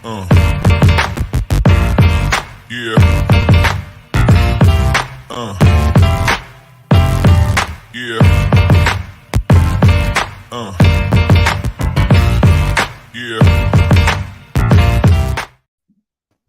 Yeah. Yeah. Yeah.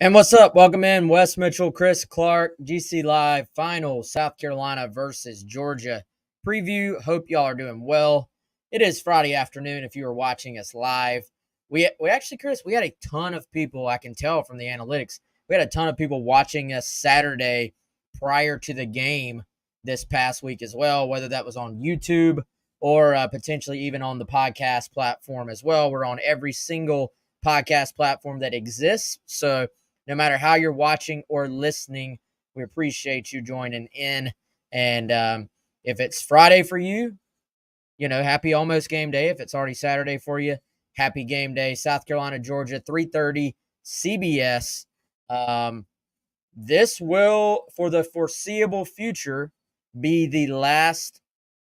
And what's up? Welcome in. Wes Mitchell, Chris Clark, GC Live, final South Carolina versus Georgia preview. Hope y'all are doing well. It is Friday afternoon if you are watching us live. We actually, Chris, we had a ton of people, I can tell from the analytics. We had a ton of people watching us Saturday prior to the game this past week as well, whether that was on YouTube or potentially even on the podcast platform as well. We're on every single podcast platform that exists. So no matter how you're watching or listening, we appreciate you joining in. And if it's Friday for you, happy almost game day. If it's already Saturday for you, happy game day. South Carolina, Georgia, 3:30 CBS. This will, for the foreseeable future, be the last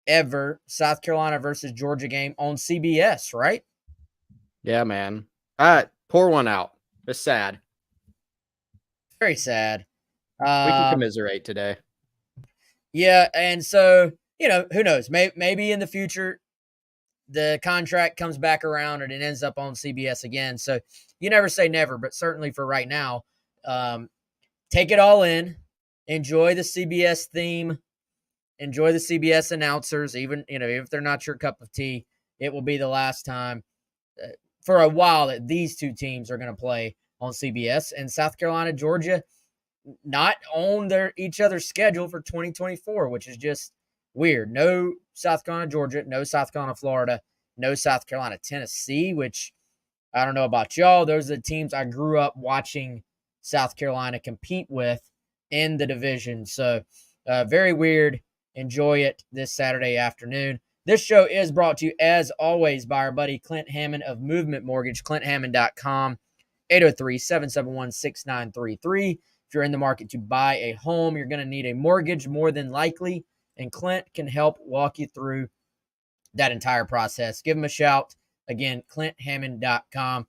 ever South Carolina versus Georgia game on CBS, right? Yeah, man. Pour one out. It's sad. Very sad. We can commiserate today. Yeah, and so, who knows? Maybe in the future, the contract comes back around and it ends up on CBS again. So you never say never, but certainly for right now, take it all in. Enjoy the CBS theme. Enjoy the CBS announcers. Even if they're not your cup of tea, it will be the last time for a while that these two teams are going to play on CBS. And South Carolina, Georgia, not on each other's schedule for 2024, which is just weird. No South Carolina, Georgia, no South Carolina, Florida, no South Carolina, Tennessee, which I don't know about y'all. Those are the teams I grew up watching South Carolina compete with in the division. So very weird. Enjoy it this Saturday afternoon. This show is brought to you, as always, by our buddy Clint Hammond of Movement Mortgage, clinthammond.com, 803-771-6933. If you're in the market to buy a home, you're going to need a mortgage more than likely, and Clint can help walk you through that entire process. Give him a shout. Again, clinthammond.com.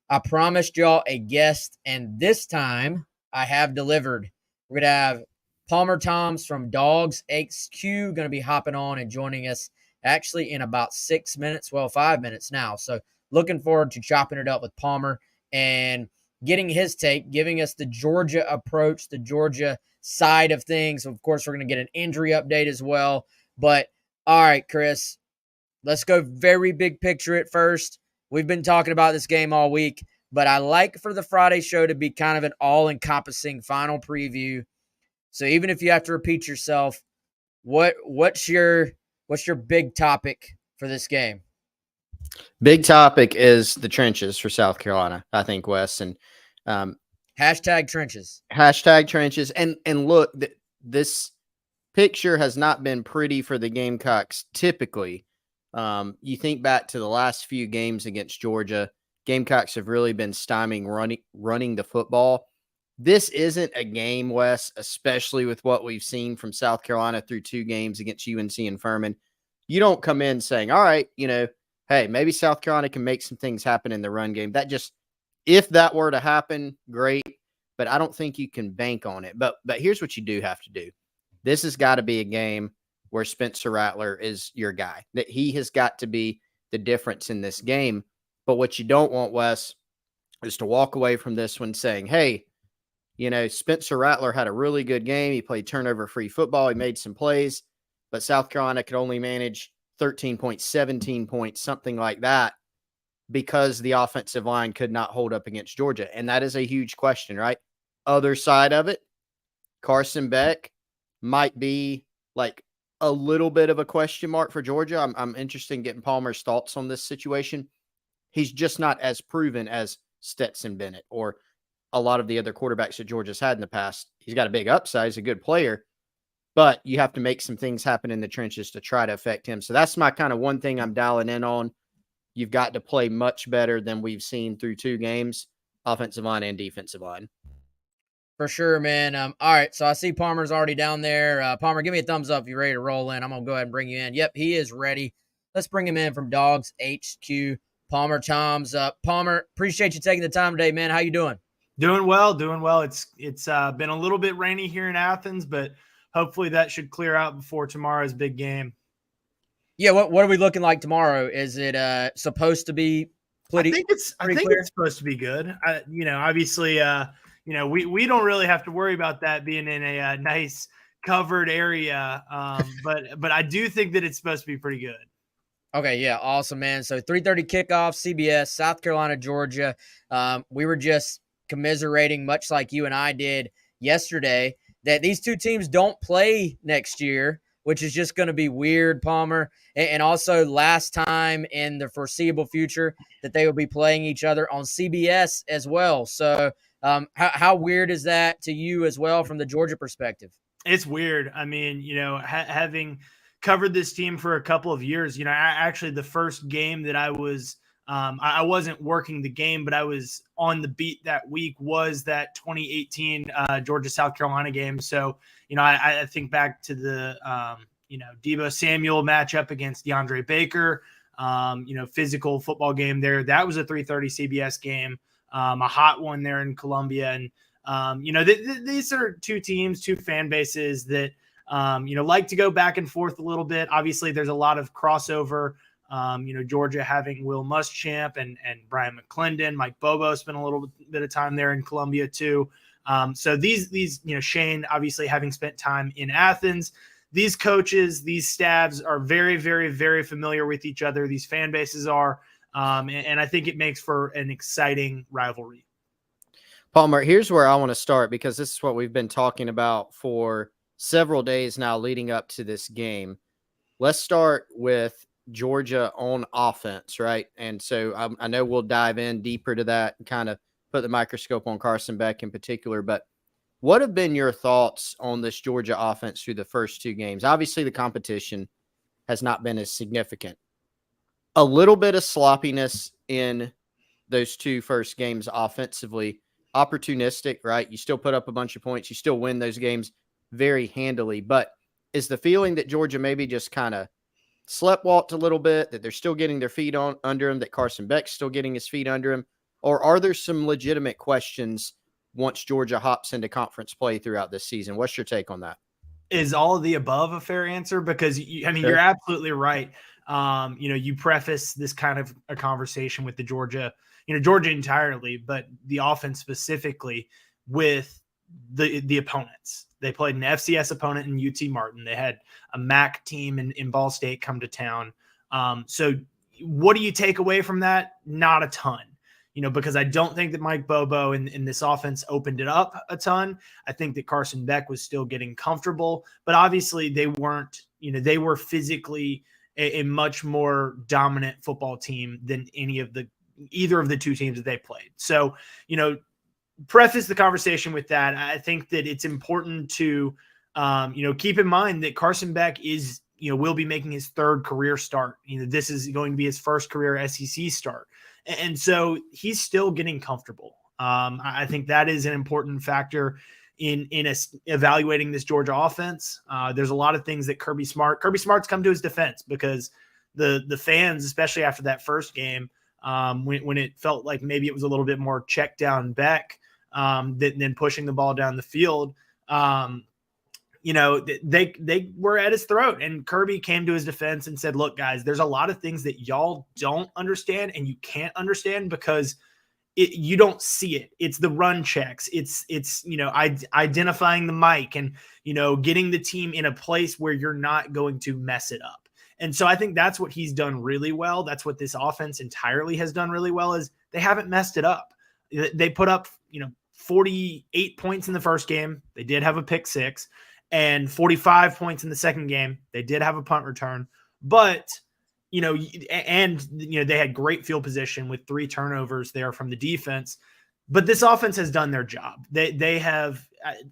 I promised y'all a guest, and this time I have delivered. We're going to have Palmer Thombs from DawgsHQ going to be hopping on and joining us actually in about 6 minutes, 5 minutes now. So looking forward to chopping it up with Palmer and getting his take, giving us the Georgia approach, the Georgia side of things. Of course, we're going to get an injury update as well. But all right, Chris, let's go very big picture at first. We've been talking about this game all week, but I like for the Friday show to be kind of an all-encompassing final preview. So even if you have to repeat yourself, what's your big topic for this game? Big topic is the trenches for South Carolina, I think, Wes. And hashtag trenches. Hashtag trenches. And look, this picture has not been pretty for the Gamecocks typically. You think back to the last few games against Georgia, Gamecocks have really been stymieing running the football. This isn't a game, Wes, especially with what we've seen from South Carolina through 2 games against UNC and Furman. You don't come in saying, all right, hey, maybe South Carolina can make some things happen in the run game. If that were to happen, great, but I don't think you can bank on it. But here's what you do have to do. This has got to be a game where Spencer Rattler is your guy, that he has got to be the difference in this game. But what you don't want, Wes, is to walk away from this one saying, hey, Spencer Rattler had a really good game. He played turnover-free football. He made some plays, but South Carolina could only manage 13 points, 17 points, something like that, because the offensive line could not hold up against Georgia. And that is a huge question, right? Other side of it, Carson Beck might be like a little bit of a question mark for Georgia. I'm interested in getting Palmer's thoughts on this situation. He's just not as proven as Stetson Bennett or a lot of the other quarterbacks that Georgia's had in the past. He's got a big upside. He's a good player, but you have to make some things happen in the trenches to try to affect him. So that's my kind of one thing I'm dialing in on. You've got to play much better than we've seen through 2 games, offensive line and defensive line. For sure, man. All right, so I see Palmer's already down there. Palmer, give me a thumbs up if you're ready to roll in. I'm going to go ahead and bring you in. Yep, he is ready. Let's bring him in from DawgsHQ. Palmer Thombs. Palmer, appreciate you taking the time today, man. How you doing? Doing well, doing well. It's been a little bit rainy here in Athens, but hopefully that should clear out before tomorrow's big game. Yeah, what are we looking like tomorrow? Is it supposed to be pretty? I think it's supposed to be good. Obviously, we don't really have to worry about that being in a nice covered area, but I do think that it's supposed to be pretty good. Okay, yeah, awesome, man. So 3:30 kickoff, CBS, South Carolina, Georgia. We were just commiserating, much like you and I did yesterday, that these two teams don't play next year, which is just going to be weird, Palmer. And also last time in the foreseeable future that they will be playing each other on CBS as well. So how weird is that to you as well from the Georgia perspective? It's weird. I mean, having covered this team for a couple of years, actually the first game that I was I wasn't working the game, but I was on the beat that week was that 2018 Georgia South Carolina game. So, I think back to the, Debo Samuel matchup against DeAndre Baker, physical football game there. That was a 3:30 CBS game, a hot one there in Columbia. And, these are two teams, two fan bases that, like to go back and forth a little bit. Obviously, there's a lot of crossover. Georgia having Will Muschamp and Brian McClendon, Mike Bobo spent a little bit of time there in Columbia too. So these Shane obviously having spent time in Athens, these coaches, these staffs are very, very, very familiar with each other. These fan bases are, and I think it makes for an exciting rivalry. Palmer, here's where I want to start because this is what we've been talking about for several days now leading up to this game. Let's start with Georgia on offense, right? And so I know we'll dive in deeper to that and kind of put the microscope on Carson Beck in particular, but what have been your thoughts on this Georgia offense through the first two games? Obviously, the competition has not been as significant. A little bit of sloppiness in those two first games offensively, opportunistic, right? You still put up a bunch of points. You still win those games very handily, but is the feeling that Georgia maybe just kind of sleptwalked a little bit, that they're still getting their feet under him, that Carson Beck's still getting his feet under him? Or are there some legitimate questions once Georgia hops into conference play throughout this season? What's your take on that? Is all of the above a fair answer? Because, you're absolutely right. You preface this kind of a conversation with the Georgia entirely, but the offense specifically with the opponents. They played an FCS opponent in UT Martin. They had a MAC team in Ball State come to town. So what do you take away from that? Not a ton, because I don't think that Mike Bobo in this offense opened it up a ton. I think that Carson Beck was still getting comfortable, but obviously they weren't, they were physically a much more dominant football team than either of the two teams that they played. So, preface the conversation with that. I think that it's important to, keep in mind that Carson Beck will be making his third career start. This is going to be his first career SEC start. And so he's still getting comfortable. I think that is an important factor in evaluating this Georgia offense. There's a lot of things that Kirby Smart's come to his defense because the fans, especially after that first game, when it felt like maybe it was a little bit more check down Beck, than pushing the ball down the field. They were at his throat, and Kirby came to his defense and said, look, guys, there's a lot of things that y'all don't understand and you can't understand because you don't see it. It's the run checks. It's identifying the mic and, getting the team in a place where you're not going to mess it up. And so I think that's what he's done really well. That's what this offense entirely has done really well is they haven't messed it up. They put up, 48 points in the first game. They did have a pick six, and 45 points in the second game. They did have a punt return, but, they had great field position with 3 turnovers there from the defense. But this offense has done their job. They have,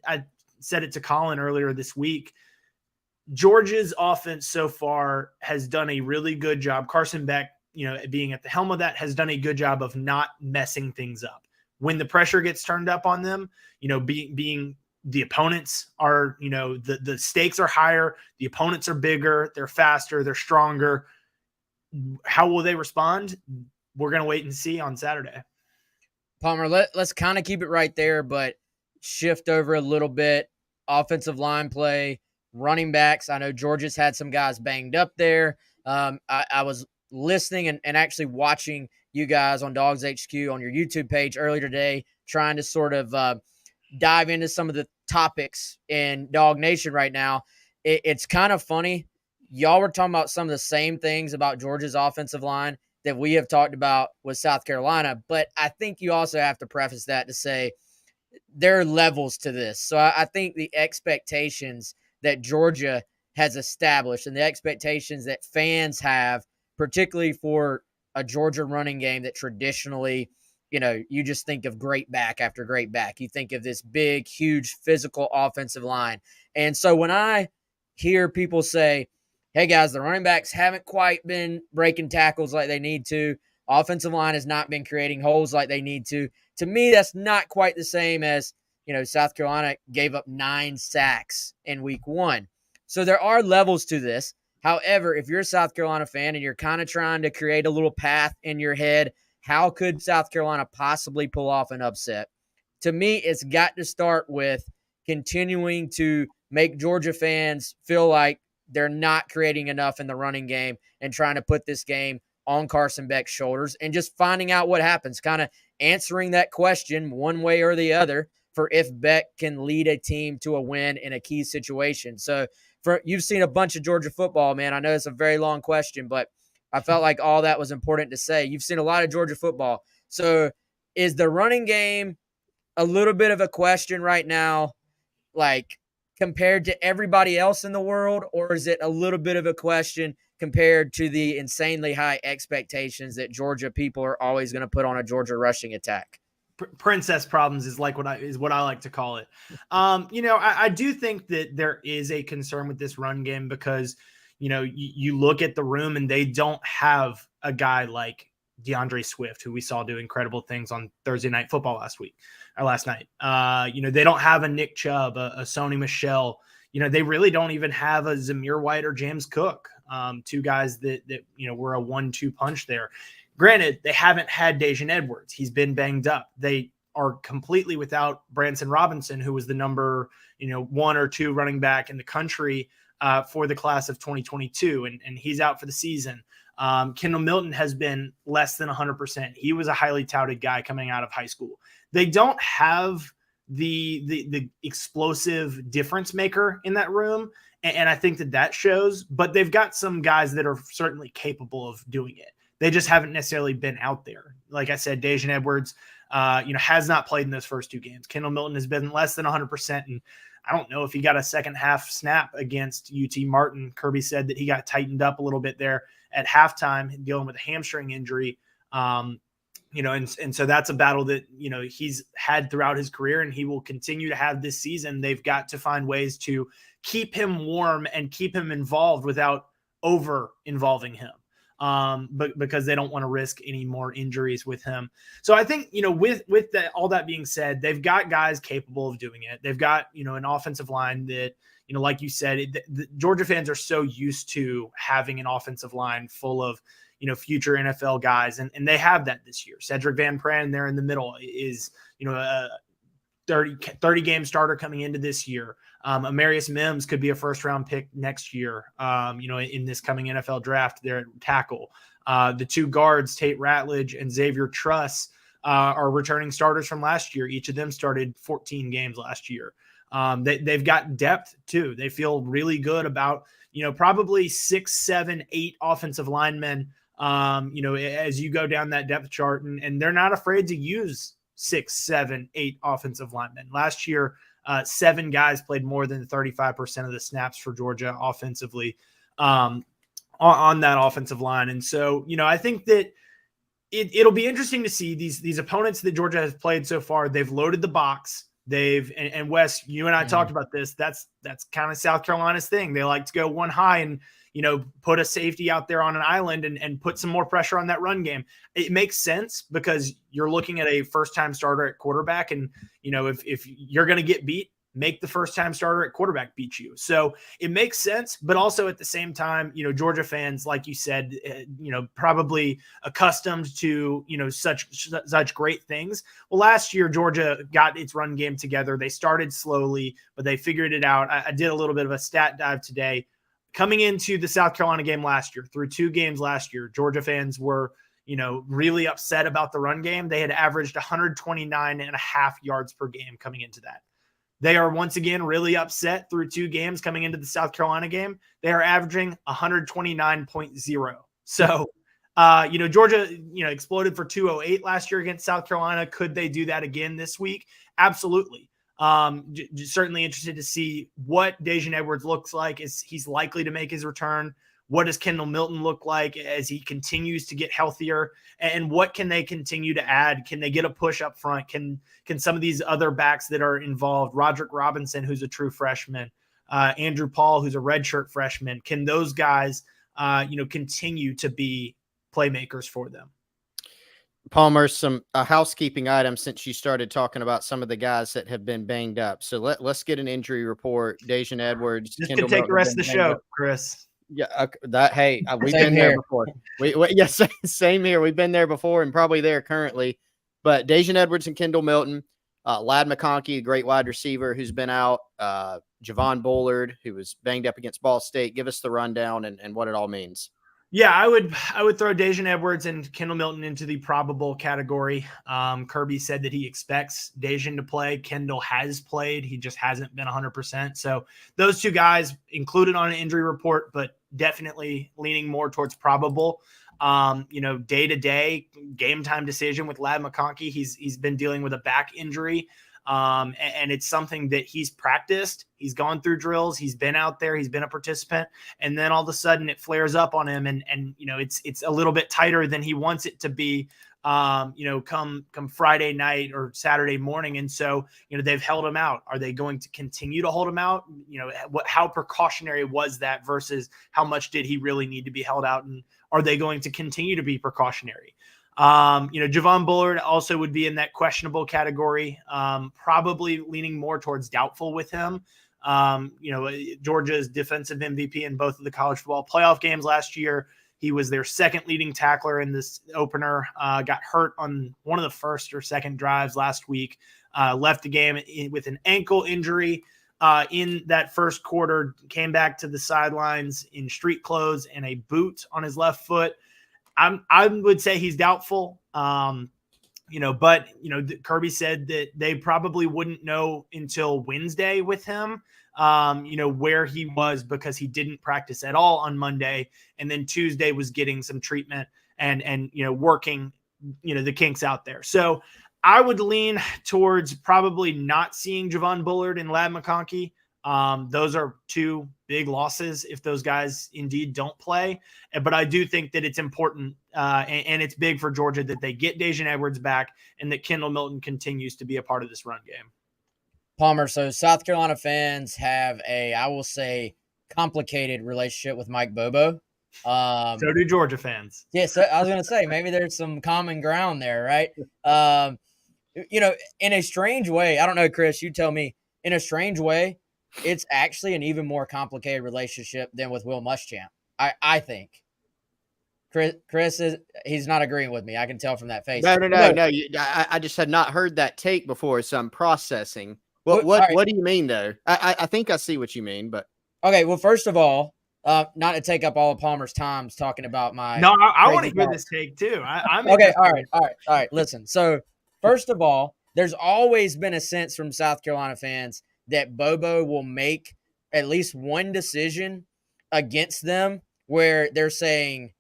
I said it to Colin earlier this week, Georgia's offense so far has done a really good job. Carson Beck, being at the helm of that, has done a good job of not messing things up. When the pressure gets turned up on them, being the opponents are, the stakes are higher. The opponents are bigger. They're faster. They're stronger. How will they respond? we're going to wait and see on Saturday. Palmer, let's kind of keep it right there, but shift over a little bit. Offensive line play, running backs. I know Georgia's had some guys banged up there. I was listening and actually watching you guys on DawgsHQ on your YouTube page earlier today, trying to sort of dive into some of the topics in Dog Nation right now. It's kind of funny. Y'all were talking about some of the same things about Georgia's offensive line that we have talked about with South Carolina, but I think you also have to preface that to say there are levels to this. So I think the expectations that Georgia has established and the expectations that fans have, particularly for a Georgia running game that traditionally, you just think of great back after great back. You think of this big, huge physical offensive line. And so when I hear people say, hey guys, the running backs haven't quite been breaking tackles like they need to, offensive line has not been creating holes like they need to me, that's not quite the same as, South Carolina gave up 9 sacks in week 1. So there are levels to this. However, if you're a South Carolina fan and you're kind of trying to create a little path in your head, how could South Carolina possibly pull off an upset? To me, it's got to start with continuing to make Georgia fans feel like they're not creating enough in the running game and trying to put this game on Carson Beck's shoulders and just finding out what happens, kind of answering that question one way or the other for if Beck can lead a team to a win in a key situation. So you've seen a bunch of Georgia football, man. I know it's a very long question, but I felt like all that was important to say. You've seen a lot of Georgia football. So is the running game a little bit of a question right now, like compared to everybody else in the world, or is it a little bit of a question compared to the insanely high expectations that Georgia people are always going to put on a Georgia rushing attack? Princess problems is what I like to call it. I do think that there is a concern with this run game because, you look at the room and they don't have a guy like DeAndre Swift, who we saw do incredible things on Thursday Night Football last night. They don't have a Nick Chubb, a Sony Michel. They really don't even have a Zamir White or James Cook, 2 guys that were a 1-2 punch there. Granted, they haven't had Daijun Edwards. He's been banged up. They are completely without Branson Robinson, who was the number 1 or 2 running back in the country for the class of 2022, and he's out for the season. Kendall Milton has been less than 100%. He was a highly touted guy coming out of high school. They don't have the explosive difference maker in that room, and I think that shows. But they've got some guys that are certainly capable of doing it. They just haven't necessarily been out there. Like I said, Daijun Edwards, has not played in those first 2 games. Kendall Milton has been less than 100%, and I don't know if he got a second half snap against UT Martin. Kirby said that he got tightened up a little bit there at halftime, dealing with a hamstring injury. And so that's a battle that, he's had throughout his career and he will continue to have this season. They've got to find ways to keep him warm and keep him involved without over involving him. But because they don't want to risk any more injuries with him. So I think, with that, all that being said, they've got guys capable of doing it. They've got, an offensive line that, like you said, the Georgia fans are so used to having an offensive line full of, future NFL guys. And they have that this year. Cedric Van Pran there in the middle is, a 30 game starter coming into this year. Amarius Mims could be a first round pick next year, in this coming NFL draft there at tackle. The 2 guards, Tate Ratledge and Xavier Truss, are returning starters from last year. Each of them started 14 games last year. They've got depth too. They feel really good about, probably 6, 7, 8 offensive linemen, as you go down that depth chart, and they're not afraid to use 6, 7, 8 offensive linemen. Last year, 7 guys played more than 35% of the snaps for Georgia offensively on that offensive line. And so, I think that it'll be interesting to see these opponents that Georgia has played so far. They've loaded the box. And Wes, you and I talked about this. That's kind of South Carolina's thing. They like to go one high and, put a safety out there on an island and put some more pressure on that run game. It makes sense because you're looking at a first-time starter at quarterback. And, if you're going to get beat, make the first-time starter at quarterback beat you. So it makes sense, but also at the same time, Georgia fans, like you said, probably accustomed to, such great things. Well, last year, Georgia got its run game together. They started slowly, but they figured it out. I did a little bit of a stat dive today. Coming into the South Carolina game last year, through 2 games last year, Georgia fans were, really upset about the run game. They had averaged 129.5 yards per game coming into that. They are once again really upset through 2 games coming into the South Carolina game. They are averaging 129.0. So, Georgia, exploded for 208 last year against South Carolina. Could they do that again this week? Absolutely. Certainly interested to see what Daijun Edwards looks like as he's likely to make his return. What does Kendall Milton look like as he continues to get healthier? And what can they continue to add? Can they get a push up front? Can some of these other backs that are involved, Roderick Robinson, who's a true freshman, Andrew Paul, who's a redshirt freshman, can those guys, continue to be playmakers for them? Palmer, some housekeeping items since you started talking about some of the guys that have been banged up. So let's get an injury report. Daijun Edwards. This could take the rest of the show, Chris. Yeah, we've Same been here. there before. Yes, same here. We've been there before and probably there currently. But Daijun Edwards and Kendall Milton, Ladd McConkey, a great wide receiver who's been out, Javon Bullard, who was banged up against Ball State. Give us the rundown and what it all means. Yeah, I would throw Daijun Edwards and Kendall Milton into the probable category. Kirby said that he expects Daijun to play. Kendall has played. He just hasn't been 100%. So those 2 guys included on an injury report, but definitely leaning more towards probable. Day-to-day game time decision with Ladd McConkey. He's been dealing with a back injury. And it's something that he's practiced. He's gone through drills. He's been out there. He's been a participant. And then all of a sudden it flares up on him. And it's a little bit tighter than he wants it to be, come Friday night or Saturday morning. And so, they've held him out. Are they going to continue to hold him out? How precautionary was that versus how much did he really need to be held out? And are they going to continue to be precautionary? Javon Bullard also would be in that questionable category, probably leaning more towards doubtful with him. Georgia's defensive MVP in both of the college football playoff games last year. He was their second leading tackler in this opener, got hurt on one of the first or second drives last week, left the game with an ankle injury in that first quarter, came back to the sidelines in street clothes and a boot on his left foot. I would say he's doubtful, but Kirby said that they probably wouldn't know until Wednesday with him, where he was because he didn't practice at all on Monday. And then Tuesday was getting some treatment and working, the kinks out there. So I would lean towards probably not seeing Javon Bullard and Ladd McConkey. Those are 2 big losses if those guys indeed don't play. But I do think that it's important and it's big for Georgia that they get Daijun Edwards back and that Kendall Milton continues to be a part of this run game. Palmer, so South Carolina fans have I will say, complicated relationship with Mike Bobo. So do Georgia fans. Yeah, so I was going to say, maybe there's some common ground there, right? In a strange way, I don't know, Chris, you tell me, in a strange way, it's actually an even more complicated relationship than with Will Muschamp. I think. Chris he's not agreeing with me. I can tell from that face. No. I just had not heard that take before, so I'm processing. What do you mean though? I think I see what you mean, but okay. Well, first of all, not to take up all of Palmer's time talking about my. No, I want to hear this take too. I'm okay. All right. Listen. So first of all, there's always been a sense from South Carolina fans that Bobo will make at least one decision against them where they're saying,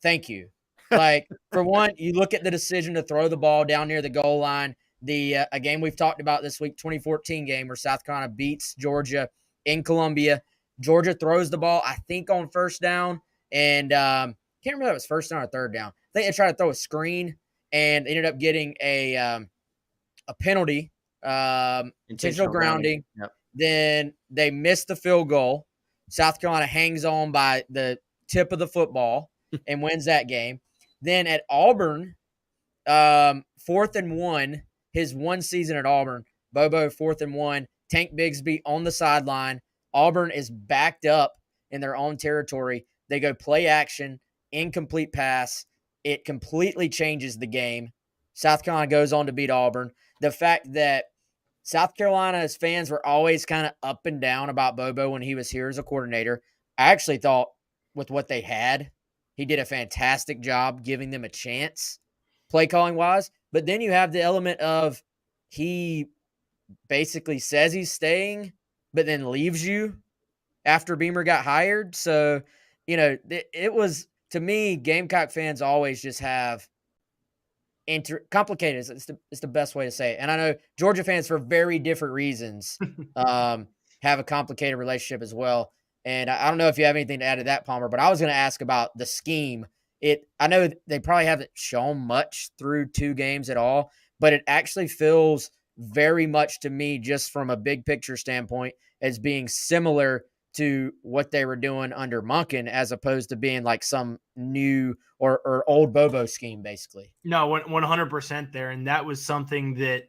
thank you. Like, for one, you look at the decision to throw the ball down near the goal line, a game we've talked about this week, 2014 game where South Carolina beats Georgia in Columbia. Georgia throws the ball, I think, on first down, and can't remember if it was first down or third down. I think they tried to throw a screen and ended up getting a penalty. Intentional grounding. Yep. Then they missed the field goal. South Carolina hangs on by the tip of the football and wins that game. Then at Auburn, 4th and 1, his one season at Auburn, Bobo 4th and 1, Tank Bigsby on the sideline. Auburn is backed up in their own territory. They go play action, incomplete pass. It completely changes the game. South Carolina goes on to beat Auburn. The fact that South Carolina's fans were always kind of up and down about Bobo when he was here as a coordinator. I actually thought with what they had, he did a fantastic job giving them a chance, play calling wise. But then you have the element of he basically says he's staying, but then leaves you after Beamer got hired. So, it was, to me, Gamecock fans always just have complicated. It's the best way to say it. And I know Georgia fans, for very different reasons, have a complicated relationship as well. And I don't know if you have anything to add to that, Palmer, but I was going to ask about the scheme. I know they probably haven't shown much through 2 games at all, but it actually feels very much to me, just from a big picture standpoint, as being similar to what they were doing under Monken, as opposed to being like some new or old Bobo scheme, basically. No, 100% there. And that was something that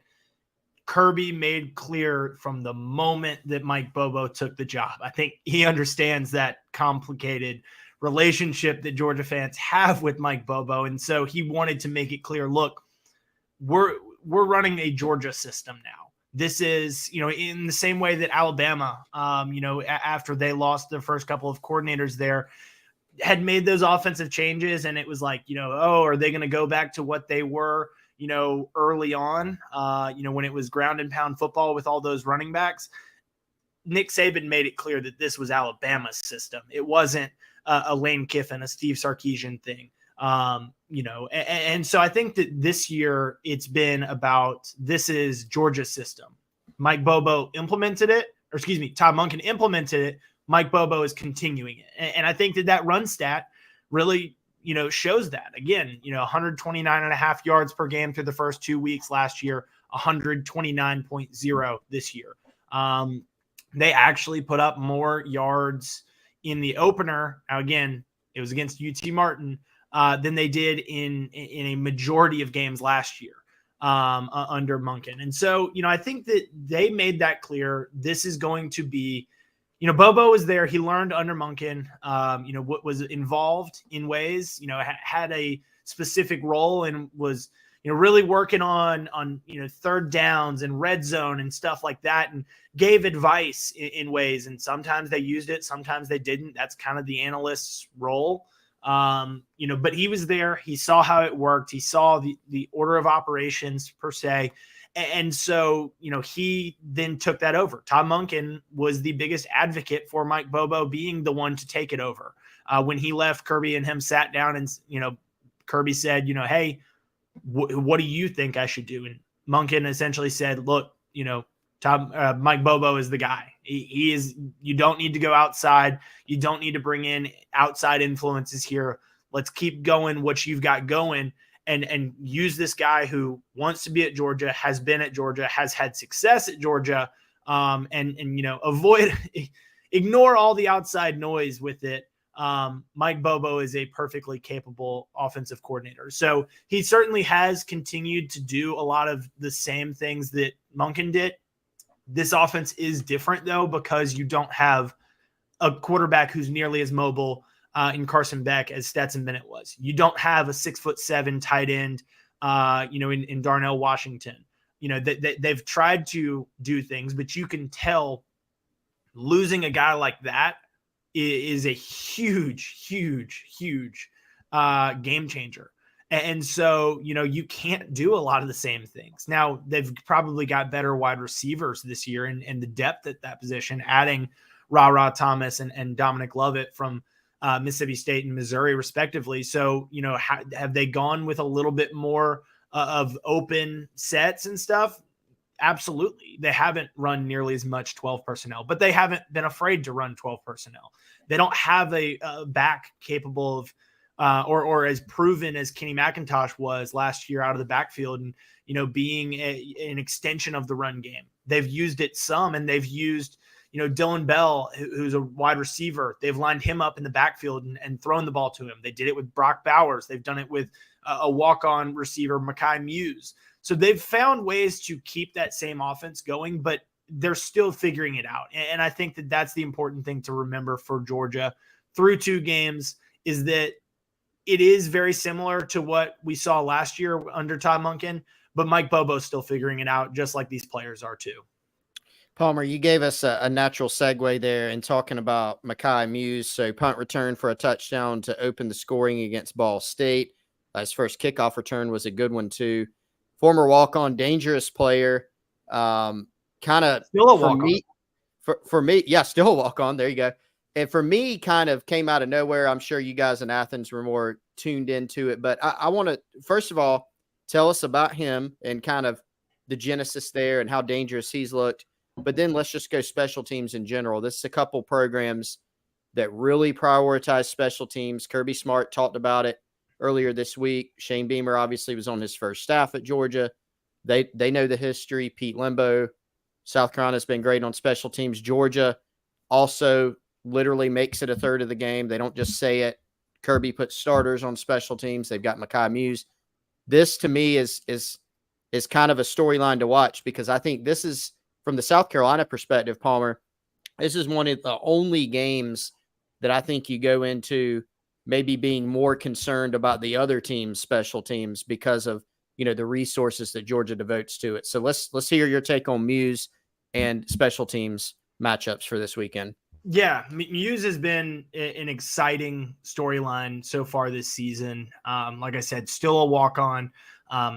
Kirby made clear from the moment that Mike Bobo took the job. I think he understands that complicated relationship that Georgia fans have with Mike Bobo. And so he wanted to make it clear, look, we're running a Georgia system now. This is, in the same way that Alabama, after they lost their first couple of coordinators there, had made those offensive changes. And it was like, are they going to go back to what they were, early on, when it was ground and pound football with all those running backs? Nick Saban made it clear that this was Alabama's system. It wasn't a Lane Kiffin, a Steve Sarkisian thing. And so I think that this year it's been about, this is Georgia's system. Mike Bobo implemented it, Todd Monken implemented it. Mike Bobo is continuing it. And I think that run stat really, shows that. Again, 129.5 yards per game through the first 2 weeks last year, 129.0 this year. They actually put up more yards in the opener. Now, again, it was against UT Martin, than they did in a majority of games last year under Monken. And so, I think that they made that clear. This is going to be, Bobo was there. He learned under Monken, what was involved in ways, had a specific role and was, really working on third downs and red zone and stuff like that, and gave advice in ways. And sometimes they used it, sometimes they didn't. That's kind of the analyst's role. But he was there. He saw how it worked. He saw the order of operations per se. And so, he then took that over. Todd Monken was the biggest advocate for Mike Bobo being the one to take it over. When he left, Kirby and him sat down and, Kirby said, hey, what do you think I should do? And Monken essentially said, look, Mike Bobo is the guy. He is, you don't need to go outside. You don't need to bring in outside influences here. Let's keep going what you've got going and use this guy who wants to be at Georgia, has been at Georgia, has had success at Georgia, ignore all the outside noise with it. Mike Bobo is a perfectly capable offensive coordinator. So he certainly has continued to do a lot of the same things that Monken did. This offense is different, though, because you don't have a quarterback who's nearly as mobile in Carson Beck as Stetson Bennett was. You don't have a 6'7" tight end, in Darnell Washington. They've tried to do things, but you can tell losing a guy like that is a huge, huge, huge game changer. And so, you can't do a lot of the same things. Now, they've probably got better wide receivers this year and the depth at that position, adding Ra Thomas and Dominic Lovett from Mississippi State and Missouri, respectively. So, have they gone with a little bit more of open sets and stuff? Absolutely. They haven't run nearly as much 12 personnel, but they haven't been afraid to run 12 personnel. They don't have a back capable of or as proven as Kenny McIntosh was last year out of the backfield and, being an extension of the run game. They've used it some, and they've used, Dylan Bell, who's a wide receiver. They've lined him up in the backfield and thrown the ball to him. They did it with Brock Bowers. They've done it with a walk-on receiver, Mekhi Muse. So they've found ways to keep that same offense going, but they're still figuring it out. And I think that that's the important thing to remember for Georgia through 2 games, is that it is very similar to what we saw last year under Todd Monken, but Mike Bobo's still figuring it out, just like these players are too. Palmer, you gave us a natural segue there in talking about Mekhi Muse. So punt return for a touchdown to open the scoring against Ball State. His first kickoff return was a good one too. Former walk-on, dangerous player. Kind of Still a walk-on. For me, yeah, still a walk-on. There you go. And for me, kind of came out of nowhere. I'm sure you guys in Athens were more tuned into it. But I want to, first of all, tell us about him and kind of the genesis there and how dangerous he's looked. But then let's just go special teams in general. This is a couple programs that really prioritize special teams. Kirby Smart talked about it earlier this week. Shane Beamer obviously was on his first staff at Georgia. They know the history. Pete Limbo, South Carolina's been great on special teams. Georgia also literally makes it a third of the game. They don't just say it. Kirby puts starters on special teams. They've got Mekhi Muse. This to me is kind of a storyline to watch, because I think this is, from the South Carolina perspective, Palmer, this is one of the only games that I think you go into maybe being more concerned about the other team's special teams because of, the resources that Georgia devotes to it. So let's hear your take on Muse and special teams matchups for this weekend. Yeah, Muse has been an exciting storyline so far this season. Like I said, still a walk-on.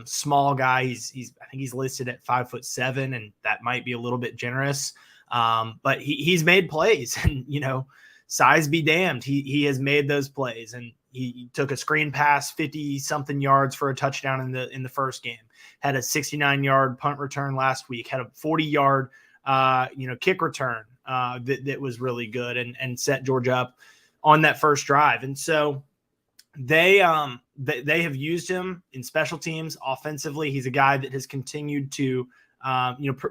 Small guy. I think he's listed at 5'7", and that might be a little bit generous. But he's made plays, and size be damned. He has made those plays, and he took a screen pass 50 something yards for a touchdown in the first game. Had a 69-yard punt return last week. Had a 40-yard kick return that was really good and set Georgia up on that first drive. And so they have used him in special teams offensively. He's a guy that has continued to,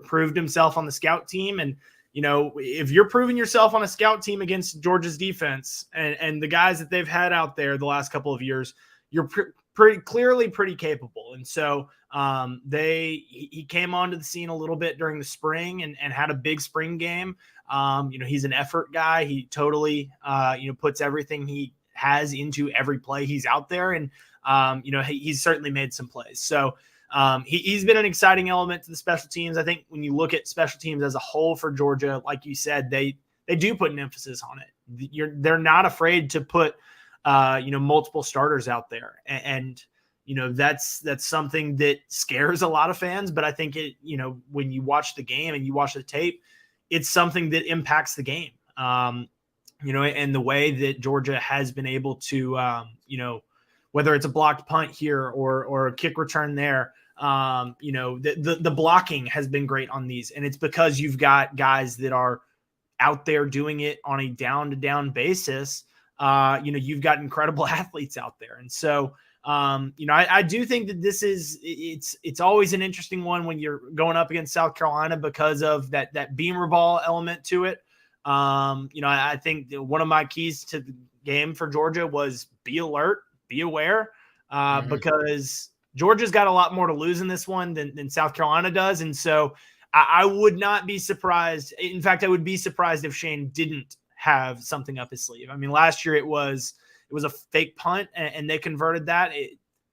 proved himself on the scout team. And, if you're proving yourself on a scout team against Georgia's defense and the guys that they've had out there the last couple of years, you're pretty capable. And so he came onto the scene a little bit during the spring and had a big spring game. He's an effort guy. He totally, puts everything he has into every play he's out there. And, he's certainly made some plays. So he's been an exciting element to the special teams. I think when you look at special teams as a whole for Georgia, like you said, they do put an emphasis on it. They're not afraid to put, multiple starters out there. And that's something that scares a lot of fans. But I think when you watch the game and you watch the tape, it's something that impacts the game. And the way that Georgia has been able to, whether it's a blocked punt here or a kick return there, the blocking has been great on these. And it's because you've got guys that are out there doing it on a down-to-down basis. You've got incredible athletes out there. And so, I do think that it's always an interesting one when you're going up against South Carolina because of that Beamer ball element to it. I think one of my keys to the game for Georgia was be alert, be aware, because Georgia's got a lot more to lose in this one than South Carolina does. And so I would not be surprised. In fact, I would be surprised if Shane didn't have something up his sleeve. I mean, last year it was a fake punt and they converted that.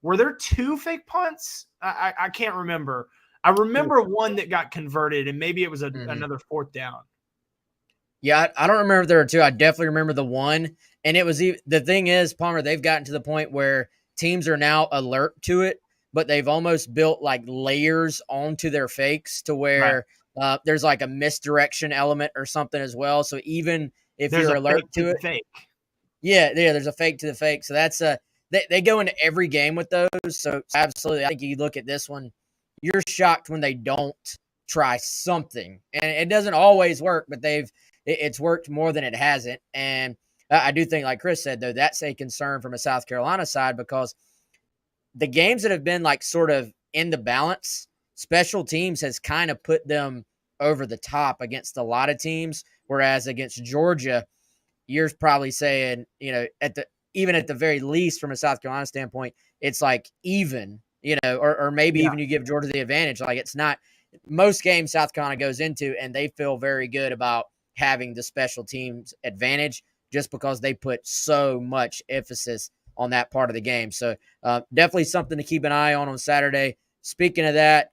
Were there 2 fake punts? I can't remember. I remember one that got converted and maybe it was another 4th down. Yeah, I don't remember if there were 2. I definitely remember the one. And it was the thing is, Palmer, they've gotten to the point where teams are now alert to it, but they've almost built like layers onto their fakes to where there's like a misdirection element or something as well. So even if you're alert to it, fake. Yeah, there's a fake to the fake. So that's they go into every game with those. So absolutely, I think you look at this one, you're shocked when they don't try something, and it doesn't always work, but it's worked more than it hasn't. And I do think, like Chris said, though, that's a concern from a South Carolina side because the games that have been like sort of in the balance, special teams has kind of put them over the top against a lot of teams, whereas against Georgia, you're probably saying, even at the very least from a South Carolina standpoint, it's like even, or maybe even you give Georgia the advantage. Like it's not most games South Carolina goes into, and they feel very good about having the special teams advantage just because they put so much emphasis on that part of the game. So definitely something to keep an eye on Saturday. Speaking of that,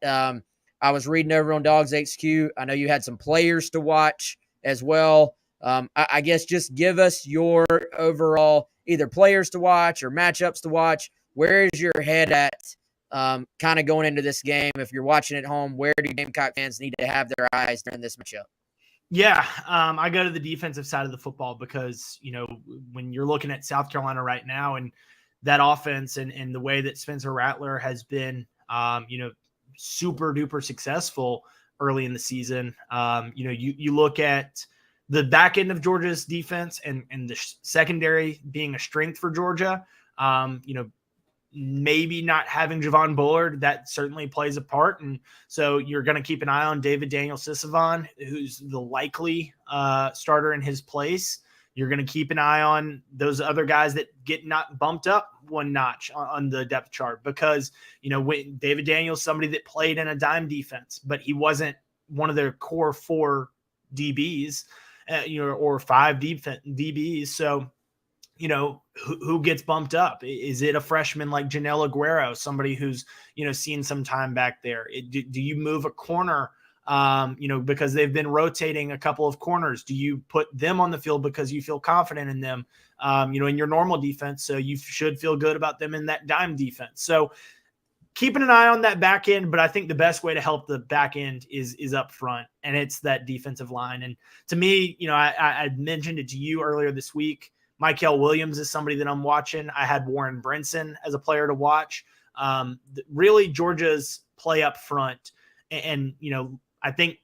I was reading over on DawgsHQ. I know you had some players to watch as well. I guess just give us your overall either players to watch or matchups to watch. Where is your head at kind of going into this game? If you're watching at home, where do Gamecock fans need to have their eyes during this matchup? Yeah, I go to the defensive side of the football because, when you're looking at South Carolina right now and that offense and the way that Spencer Rattler has been, super duper successful early in the season. You look at the back end of Georgia's defense and the secondary being a strength for Georgia. Maybe not having Javon Bullard, that certainly plays a part. And so you're going to keep an eye on David Daniel Sisavon, who's the likely starter in his place. You're going to keep an eye on those other guys that get not bumped up one notch on the depth chart because, when David Daniel's somebody that played in a dime defense, but he wasn't one of their core 4 DBs, or 5 DBs. So, who gets bumped up? Is it a freshman like Janelle Aguero, somebody who's, seen some time back there? Do you move a corner, because they've been rotating a couple of corners? Do you put them on the field because you feel confident in them, in your normal defense? So you should feel good about them in that dime defense. So keeping an eye on that back end, but I think the best way to help the back end is up front, and it's that defensive line. And to me, I mentioned it to you earlier this week. Michael Williams is somebody that I'm watching. I had Warren Brinson as a player to watch. Really, Georgia's play up front. And I think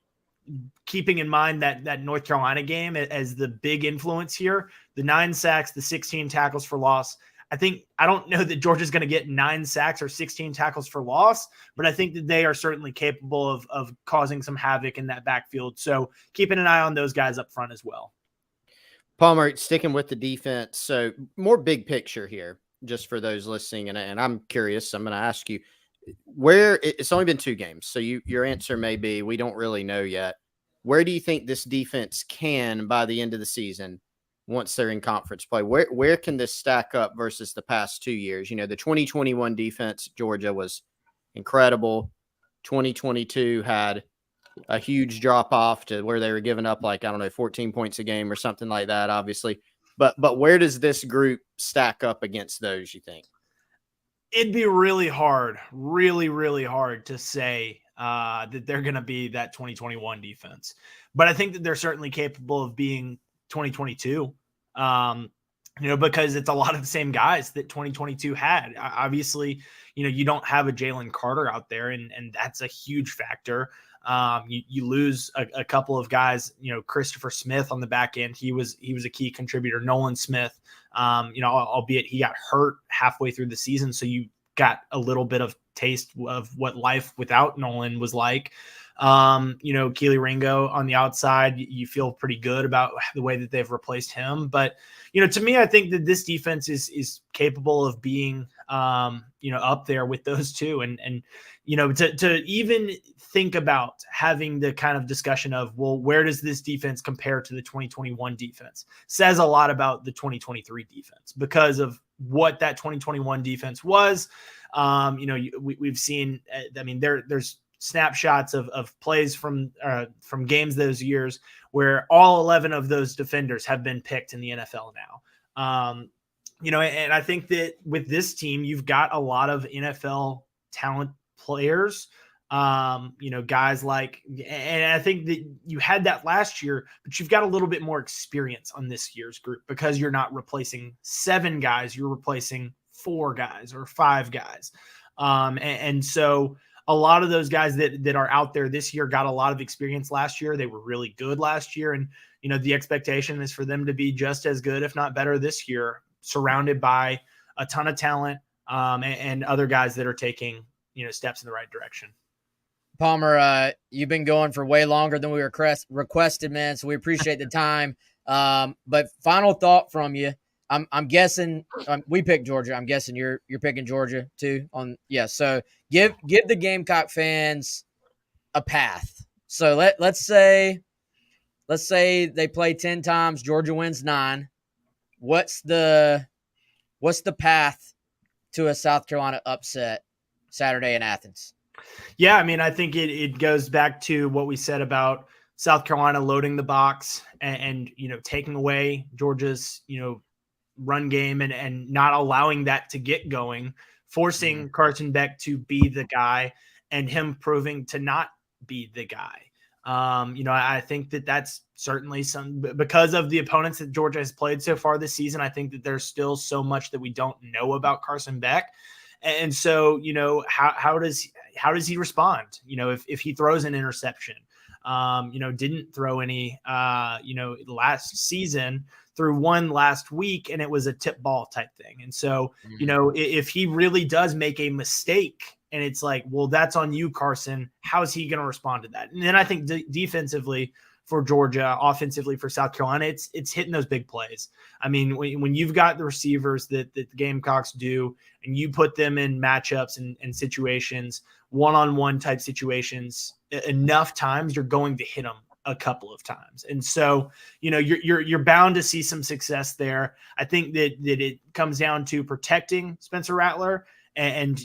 keeping in mind that North Carolina game as the big influence here, the 9 sacks, the 16 tackles for loss. I don't know that Georgia's going to get 9 sacks or 16 tackles for loss, but I think that they are certainly capable of causing some havoc in that backfield. So keeping an eye on those guys up front as well. Palmer, sticking with the defense, so more big picture here, just for those listening, and I'm curious, I'm going to ask you, where it's only been 2 games, so your answer may be we don't really know yet. Where do you think this defense can by the end of the season once they're in conference play? Where can this stack up versus the past 2 years? The 2021 defense, Georgia, was incredible. 2022 had a huge drop off to where they were giving up 14 points a game or something like that, obviously. But where does this group stack up against those, you think? It'd be really hard to say that they're going to be that 2021 defense. But I think that they're certainly capable of being 2022, because it's a lot of the same guys that 2022 had. Obviously, you don't have a Jalen Carter out there, and that's a huge factor. You lose a couple of guys, Christopher Smith on the back end. He was a key contributor. Nolan Smith, albeit he got hurt halfway through the season. So you got a little bit of taste of what life without Nolan was like. Keely Ringo on the outside, you feel pretty good about the way that they've replaced him. But, to me, I think that this defense is capable of being, up there with those two. And to even think about having the kind of discussion of, well, where does this defense compare to the 2021 defense says a lot about the 2023 defense because of what that 2021 defense was. We've seen, there's snapshots of plays from games those years where all 11 of those defenders have been picked in the NFL now. And I think that with this team, you've got a lot of NFL talent players, guys like, and I think that you had that last year, but you've got a little bit more experience on this year's group because you're not replacing 7 guys, you're replacing 4 guys or 5 guys. And so a lot of those guys that are out there this year got a lot of experience last year. They were really good last year. And, the expectation is for them to be just as good, if not better this year, surrounded by a ton of talent and other guys that are taking, steps in the right direction. Palmer, you've been going for way longer than we requested, man. So we appreciate the time. But final thought from you. I'm guessing we picked Georgia. I'm guessing you're picking Georgia too. So give the Gamecock fans a path. So let's say they play 10 times, Georgia wins 9. What's the path to a South Carolina upset Saturday in Athens? Yeah, I mean, I think it goes back to what we said about South Carolina loading the box and taking away Georgia's run game and not allowing that to get going, forcing Carson Beck to be the guy and him proving to not be the guy. I think that's certainly because of the opponents that Georgia has played so far this season. I think that there's still so much that we don't know about Carson Beck. And so, how does he respond? If he throws an interception, didn't throw any, last season, threw one last week, and it was a tip ball type thing. And so, if he really does make a mistake and it's like, well, that's on you, Carson, how's he going to respond to that? And then I think defensively for Georgia, offensively for South Carolina, it's hitting those big plays. I mean, when you've got the receivers that the Gamecocks do, and you put them in matchups and situations, one-on-one type situations, enough times you're going to hit them a couple of times. And so, you're bound to see some success there. I think that it comes down to protecting Spencer Rattler and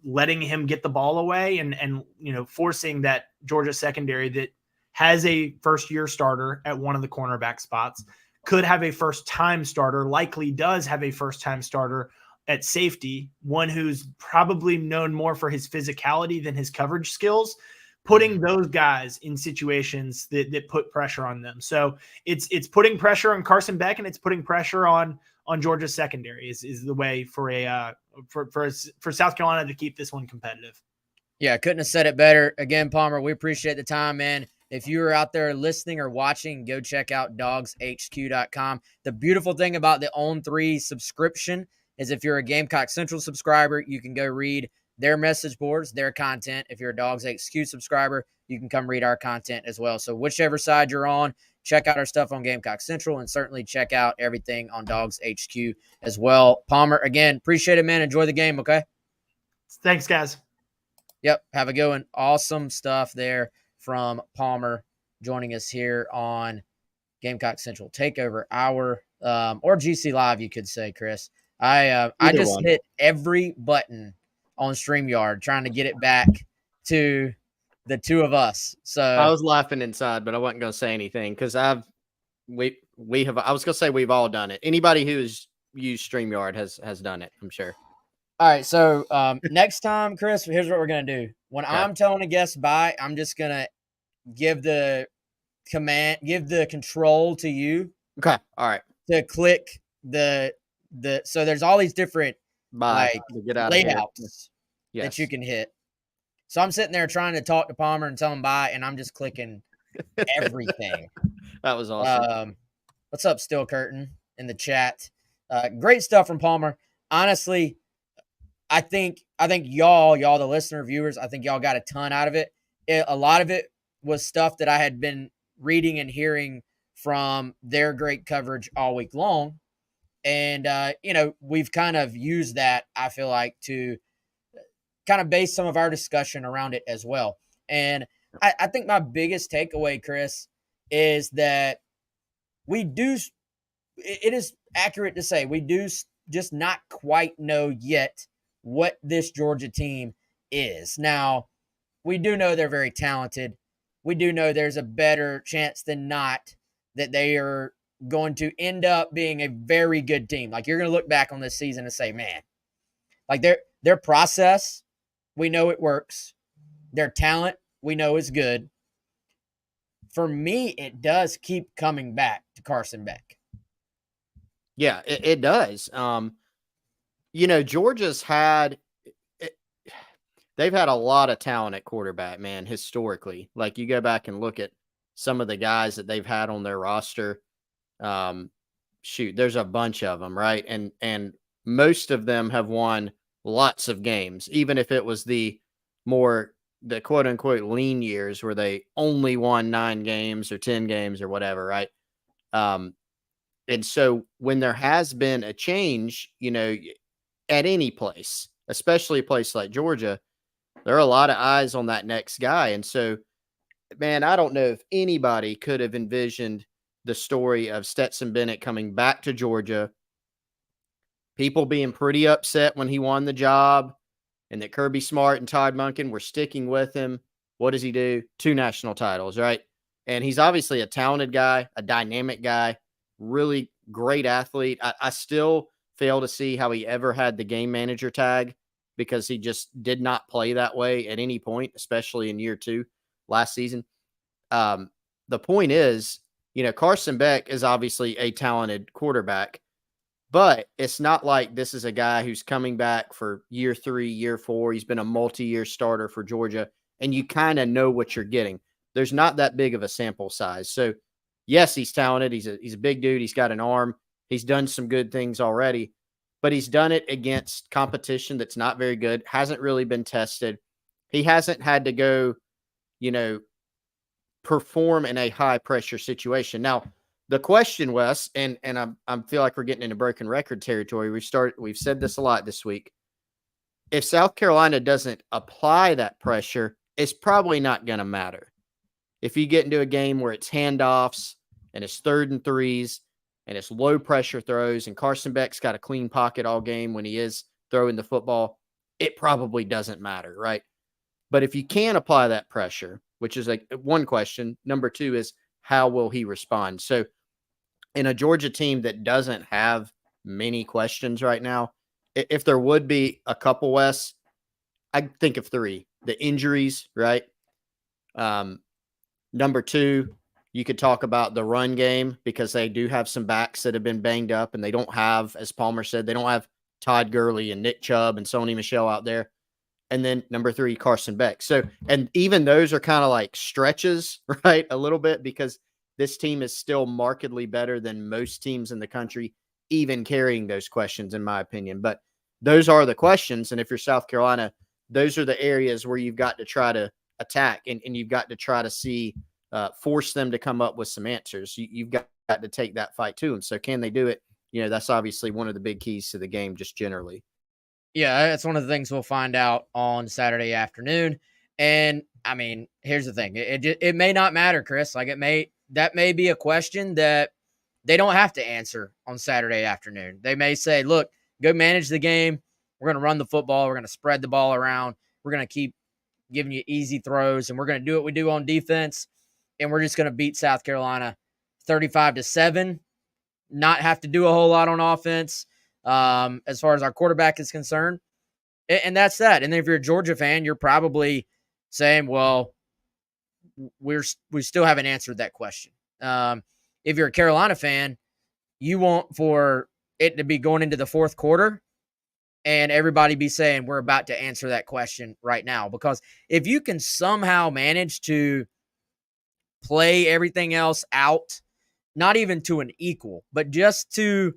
letting him get the ball away and forcing that Georgia secondary that has a first-year starter at one of the cornerback spots, could have a first-time starter, likely does have a first-time starter at safety, one who's probably known more for his physicality than his coverage skills, putting those guys in situations that put pressure on them. So it's putting pressure on Carson Beck, and it's putting pressure on Georgia's secondary is the way for South Carolina to keep this one competitive. Yeah, couldn't have said it better. Again, Palmer, we appreciate the time, man. If you are out there listening or watching, go check out DawgsHQ.com. The beautiful thing about the On3 subscription is if you're a Gamecock Central subscriber, you can go read their message boards, their content. If you're a DawgsHQ subscriber, you can come read our content as well. So whichever side you're on, check out our stuff on Gamecock Central and certainly check out everything on DawgsHQ as well. Palmer, again, appreciate it, man. Enjoy the game, okay? Thanks, guys. Yep, have a good one. Awesome stuff there from Palmer joining us here on Gamecock Central Takeover Hour, or GC Live, you could say, Chris. I just hit every button on StreamYard trying to get it back to the two of us. So I was laughing inside, but I wasn't going to say anything because we have. I was going to say we've all done it. Anybody who's used StreamYard has done it, I'm sure. All right, so next time, Chris, here's what we're going to do. When I'm telling a guest bye, I'm just going to give the control to you. Okay, all right. To click so there's all these different layouts that you can hit. So I'm sitting there trying to talk to Palmer and tell him bye, and I'm just clicking everything. That was awesome. What's up, Still Curtain, in the chat? Great stuff from Palmer. Honestly, I think y'all, the listener viewers, I think y'all got a ton out of it. A lot of it was stuff that I had been reading and hearing from their great coverage all week long. And, we've kind of used that, I feel like, to kind of base some of our discussion around it as well. And I think my biggest takeaway, Chris, is that it is accurate to say we do just not quite know yet what this Georgia team is. Now, we do know they're very talented. We do know there's a better chance than not that they are going to end up being a very good team. Like, you're going to look back on this season and say, man, like their process, we know it works. Their talent, we know is good. For me, it does keep coming back to Carson Beck. Yeah, it does. Georgia's they've had a lot of talent at quarterback, man, historically. Like, you go back and look at some of the guys that they've had on their roster. There's a bunch of them, right? And most of them have won lots of games, even if it was the quote unquote lean years where they only won 9 games or 10 games or whatever, right? And so when there has been a change, at any place, especially a place like Georgia, There are a lot of eyes on that next guy. And so, man, I don't know if anybody could have envisioned the story of Stetson Bennett coming back to Georgia, people being pretty upset when he won the job, and that Kirby Smart and Todd Monken were sticking with him. What does he do? 2 national titles, right? And he's obviously a talented guy, a dynamic guy, really great athlete. I still fail to see how he ever had the game manager tag, because he just did not play that way at any point, especially in year 2 last season. The point is, Carson Beck is obviously a talented quarterback, but it's not like this is a guy who's coming back for year 3, year 4. He's been a multi-year starter for Georgia, and you kind of know what you're getting. There's not that big of a sample size. So, yes, he's talented. He's a big dude. He's got an arm. He's done some good things already, but he's done it against competition that's not very good, hasn't really been tested. He hasn't had to go, perform in a high-pressure situation. Now, the question, Wes, and I feel like we're getting into broken record territory. We've said this a lot this week. If South Carolina doesn't apply that pressure, it's probably not going to matter. If you get into a game where it's handoffs and it's 3rd and 3s and it's low pressure throws and Carson Beck's got a clean pocket all game when he is throwing the football, it probably doesn't matter, right? But if you can apply that pressure, which is like one question, number 2 is how will he respond? So in a Georgia team that doesn't have many questions right now, if there would be a couple, Wes, I'd think of 3. The injuries, right? Number 2, you could talk about the run game, because they do have some backs that have been banged up, and they don't have, as Palmer said, they don't have Todd Gurley and Nick Chubb and Sony Michel out there. And then number 3, Carson Beck. So, and even those are kind of like stretches, right? A little bit, because this team is still markedly better than most teams in the country, even carrying those questions, in my opinion. But those are the questions. And if you're South Carolina, those are the areas where you've got to try to attack, and you've got to try to see, force them to come up with some answers. You've got to take that fight to them. So can they do it? That's obviously one of the big keys to the game, just generally. Yeah, that's one of the things we'll find out on Saturday afternoon. And I mean, here's the thing: it may not matter, Chris. Like that may be a question that they don't have to answer on Saturday afternoon. They may say, "Look, go manage the game. We're going to run the football. We're going to spread the ball around. We're going to keep giving you easy throws, and we're going to do what we do on defense, and we're just going to beat South Carolina 35-7. Not have to do a whole lot on offense." As far as our quarterback is concerned. And that's that. And then if you're a Georgia fan, you're probably saying, well, we still haven't answered that question. If you're a Carolina fan, you want for it to be going into the 4th quarter and everybody be saying, we're about to answer that question right now. Because if you can somehow manage to play everything else out, not even to an equal, but just to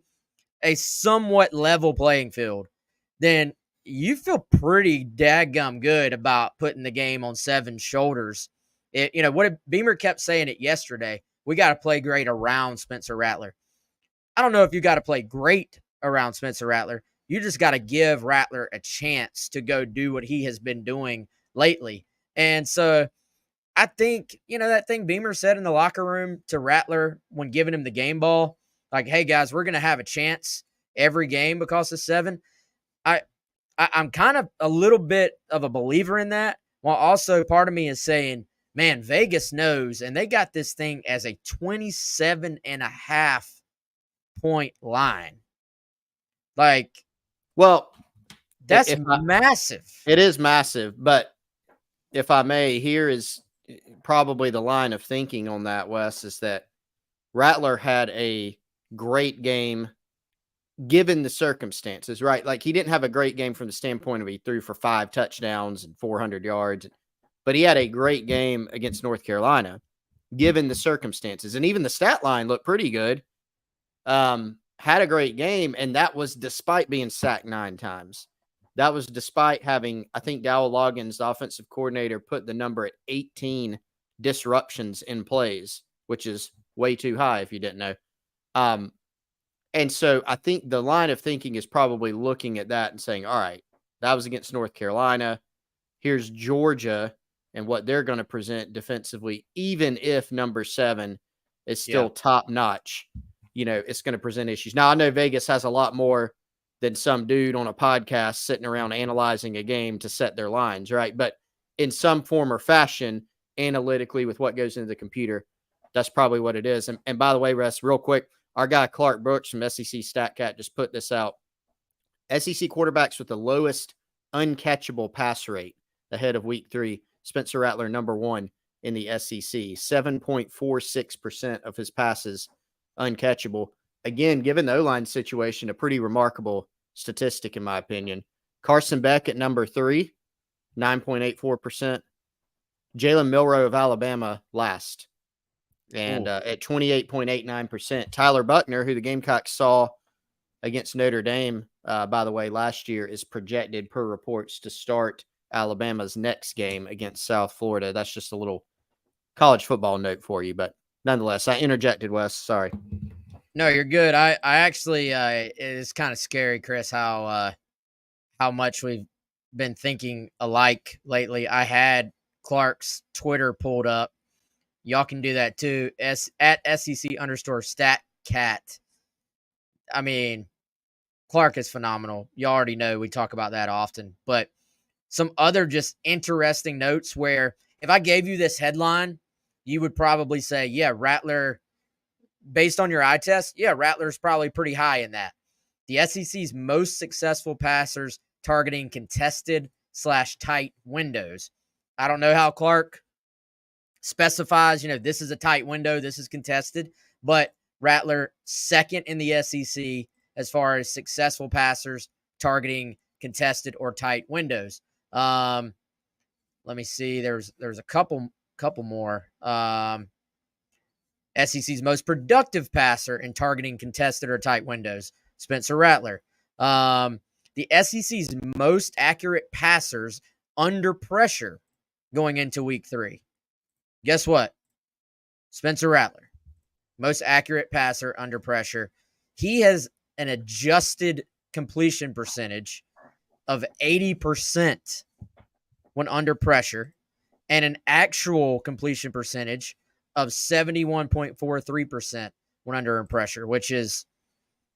a somewhat level playing field, then you feel pretty dadgum good about putting the game on 7 shoulders. What Beamer kept saying it yesterday, we got to play great around Spencer Rattler. I don't know if you got to play great around Spencer Rattler. You just got to give Rattler a chance to go do what he has been doing lately. And so I think, that thing Beamer said in the locker room to Rattler when giving him the game ball, like, hey, guys, we're going to have a chance every game because of 7. I'm kind of a little bit of a believer in that, while also part of me is saying, man, Vegas knows, and they got this thing as a 27.5 point line. Like, well, that's massive. It is massive, but if I may, here is probably the line of thinking on that, Wes, is that Rattler had a great game given the circumstances, right? Like, he didn't have a great game from the standpoint of he threw for 5 touchdowns and 400 yards, but he had a great game against North Carolina given the circumstances. And even the stat line looked pretty good. Had a great game, and that was despite being sacked 9 times. That was despite having, I think Dowell Loggins, the offensive coordinator, put the number at 18 disruptions in plays, which is way too high if you didn't know. And so I think the line of thinking is probably looking at that and saying, all right, that was against North Carolina. here's Georgia and what they're going to present defensively, even if number 7 is still top notch. It's going to present issues. Now, I know Vegas has a lot more than some dude on a podcast sitting around analyzing a game to set their lines, right? But in some form or fashion, analytically, with what goes into the computer, that's probably what it is. And by the way, Russ, real quick, our guy Clark Brooks from SEC StatCat just put this out. SEC quarterbacks with the lowest uncatchable pass rate ahead of week 3. Spencer Rattler, number 1 in the SEC. 7.46% of his passes uncatchable. Again, given the O-line situation, a pretty remarkable statistic, in my opinion. Carson Beck at number 3, 9.84%. Jalen Milroe of Alabama last, and at 28.89%. Tyler Buckner, who the Gamecocks saw against Notre Dame, by the way, last year, is projected per reports to start Alabama's next game against South Florida. That's just a little college football note for you, but nonetheless, I interjected, Wes. Sorry. No, you're good. I actually, it's kind of scary, Chris, how much we've been thinking alike lately. I had Clark's Twitter pulled up. Y'all can do that too. At SEC_StatCat. I mean, Clark is phenomenal. You already know we talk about that often, but some other just interesting notes where if I gave you this headline, you would probably say, yeah, Rattler, based on your eye test, yeah, Rattler's probably pretty high in that. The SEC's most successful passers targeting contested/tight windows. I don't know how Clark specifies, this is a tight window, this is contested, but Rattler second in the SEC as far as successful passers targeting contested or tight windows. Let me see. There's a couple more. SEC's most productive passer in targeting contested or tight windows, Spencer Rattler. The SEC's most accurate passers under pressure going into week 3. Guess what? Spencer Rattler, most accurate passer under pressure. He has an adjusted completion percentage of 80% when under pressure and an actual completion percentage of 71.43% when under pressure, which is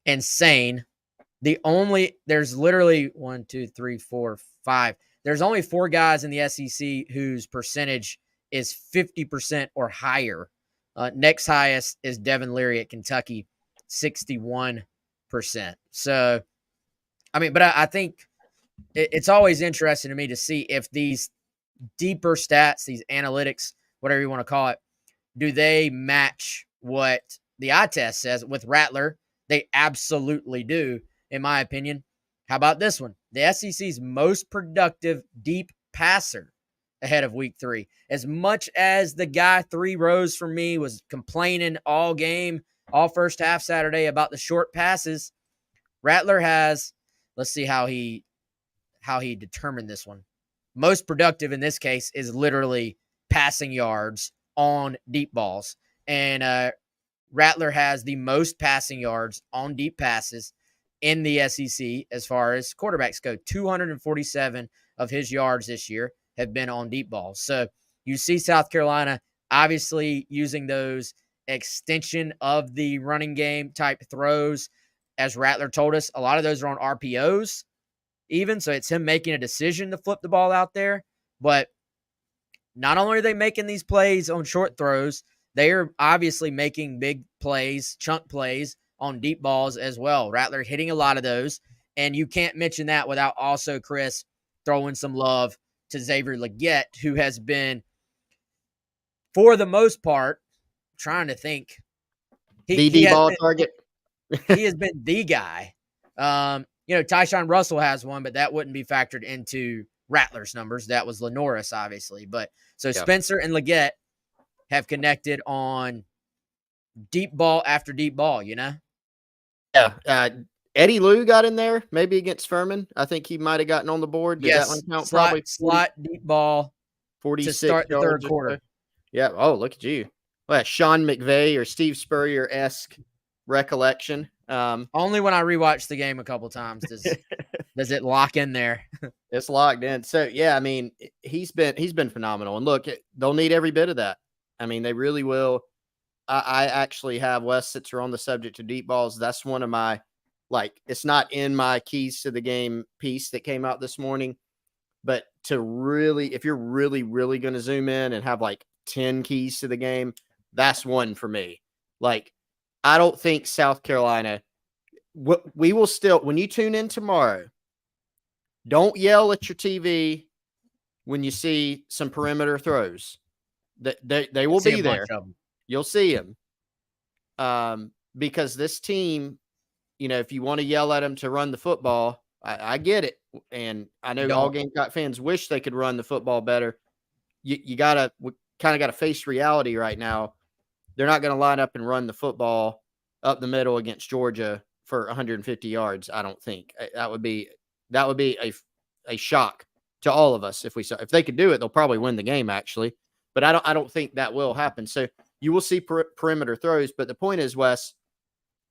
insane. There's literally 1, 2, 3, 4, 5. There's only 4 guys in the SEC whose percentage is 50% or higher. Next highest is Devin Leary at Kentucky, 61%. So, but I think it's always interesting to me to see if these deeper stats, these analytics, whatever you want to call it, do they match what the eye test says? With Rattler, they absolutely do, in my opinion. How about this one? The SEC's most productive deep passer ahead of week 3. As much as the guy 3 rows from me was complaining all game, all first half Saturday about the short passes, Rattler has, let's see how he determined this one. Most productive in this case is literally passing yards on deep balls. And Rattler has the most passing yards on deep passes in the SEC as far as quarterbacks go. 247 of his yards this year have been on deep balls. So you see South Carolina obviously using those extension of the running game type throws. As Rattler told us, a lot of those are on RPOs even. So it's him making a decision to flip the ball out there. But not only are they making these plays on short throws, they are obviously making big plays, chunk plays on deep balls as well. Rattler hitting a lot of those. And you can't mention that without also, Chris, throwing some love to Xavier Leggett, who has been, for the most part, trying to think. He ball target. He has been the guy. Tyshawn Russell has one, but that wouldn't be factored into Rattler's numbers. That was Lenoris, obviously. But so Spencer and Leggett have connected on deep ball after deep ball, Yeah. Eddie Lou got in there, maybe against Furman. I think he might have gotten on the board. Did that one count? Probably slot deep ball 46 to start the third quarter. Yeah. Oh, look at you. Well, Sean McVay or Steve Spurrier-esque recollection. Only when I rewatched the game a couple times does Does it lock in there? It's locked in. So yeah, I mean, he's been phenomenal. And look, they'll need every bit of that. I mean, they really will. I actually have Wes, since we're on the subject of deep balls. That's one of my, like, it's not in my keys to the game piece that came out this morning, but to really, if you're really, really going to zoom in and have like 10 keys to the game, that's one for me. Like, I don't think South Carolina, we will still, when you tune in tomorrow, don't yell at your TV when you see some perimeter throws. They will be there. You'll see them. Because this team, if you want to yell at them to run the football, I get it. And I know all Gamecock fans wish they could run the football better. We kind of got to face reality right now. They're not going to line up and run the football up the middle against Georgia for 150 yards. I don't think that would be a shock to all of us. If they could do it, they'll probably win the game actually, but I don't think that will happen. So you will see perimeter throws, but the point is, Wes,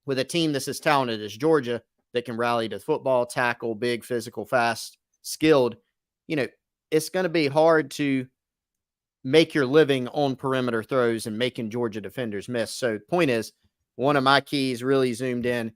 with a team that's as talented as Georgia that can rally to football, tackle, big, physical, fast, skilled, it's going to be hard to make your living on perimeter throws and making Georgia defenders miss. So point is, one of my keys really zoomed in.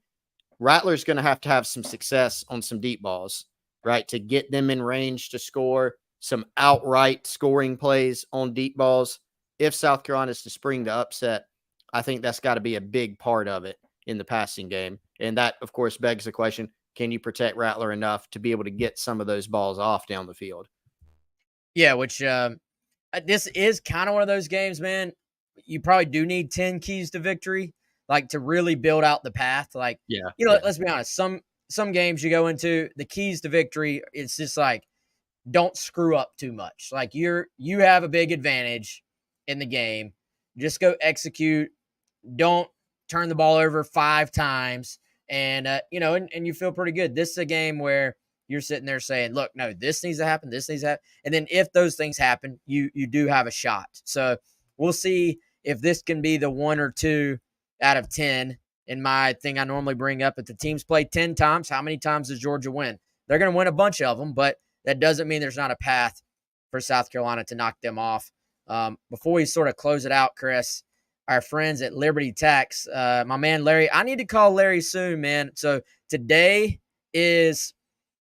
Rattler's going to have some success on some deep balls, right? To get them in range to score some outright scoring plays on deep balls. If South Carolina is to spring the upset, I think that's got to be a big part of it in the passing game. And that, of course, begs the question, can you protect Rattler enough to be able to get some of those balls off down the field? Yeah, which this is kind of one of those games, man. You probably do need 10 keys to victory, like to really build out the path. Like, let's be honest. Some games you go into, the keys to victory, it's just like, don't screw up too much. Like you have a big advantage in the game. Just go execute. Don't turn the ball over 5 times. And, and you feel pretty good. This is a game where you're sitting there saying, look, no, this needs to happen. This needs to happen. And then if those things happen, you do have a shot. So we'll see if this can be the 1 or 2 out of 10. In my thing I normally bring up, if the teams play 10 times, how many times does Georgia win? They're going to win a bunch of them, but that doesn't mean there's not a path for South Carolina to knock them off. Before we sort of close it out, Chris, our friends at Liberty Tax, my man Larry, I need to call Larry soon, man. So today is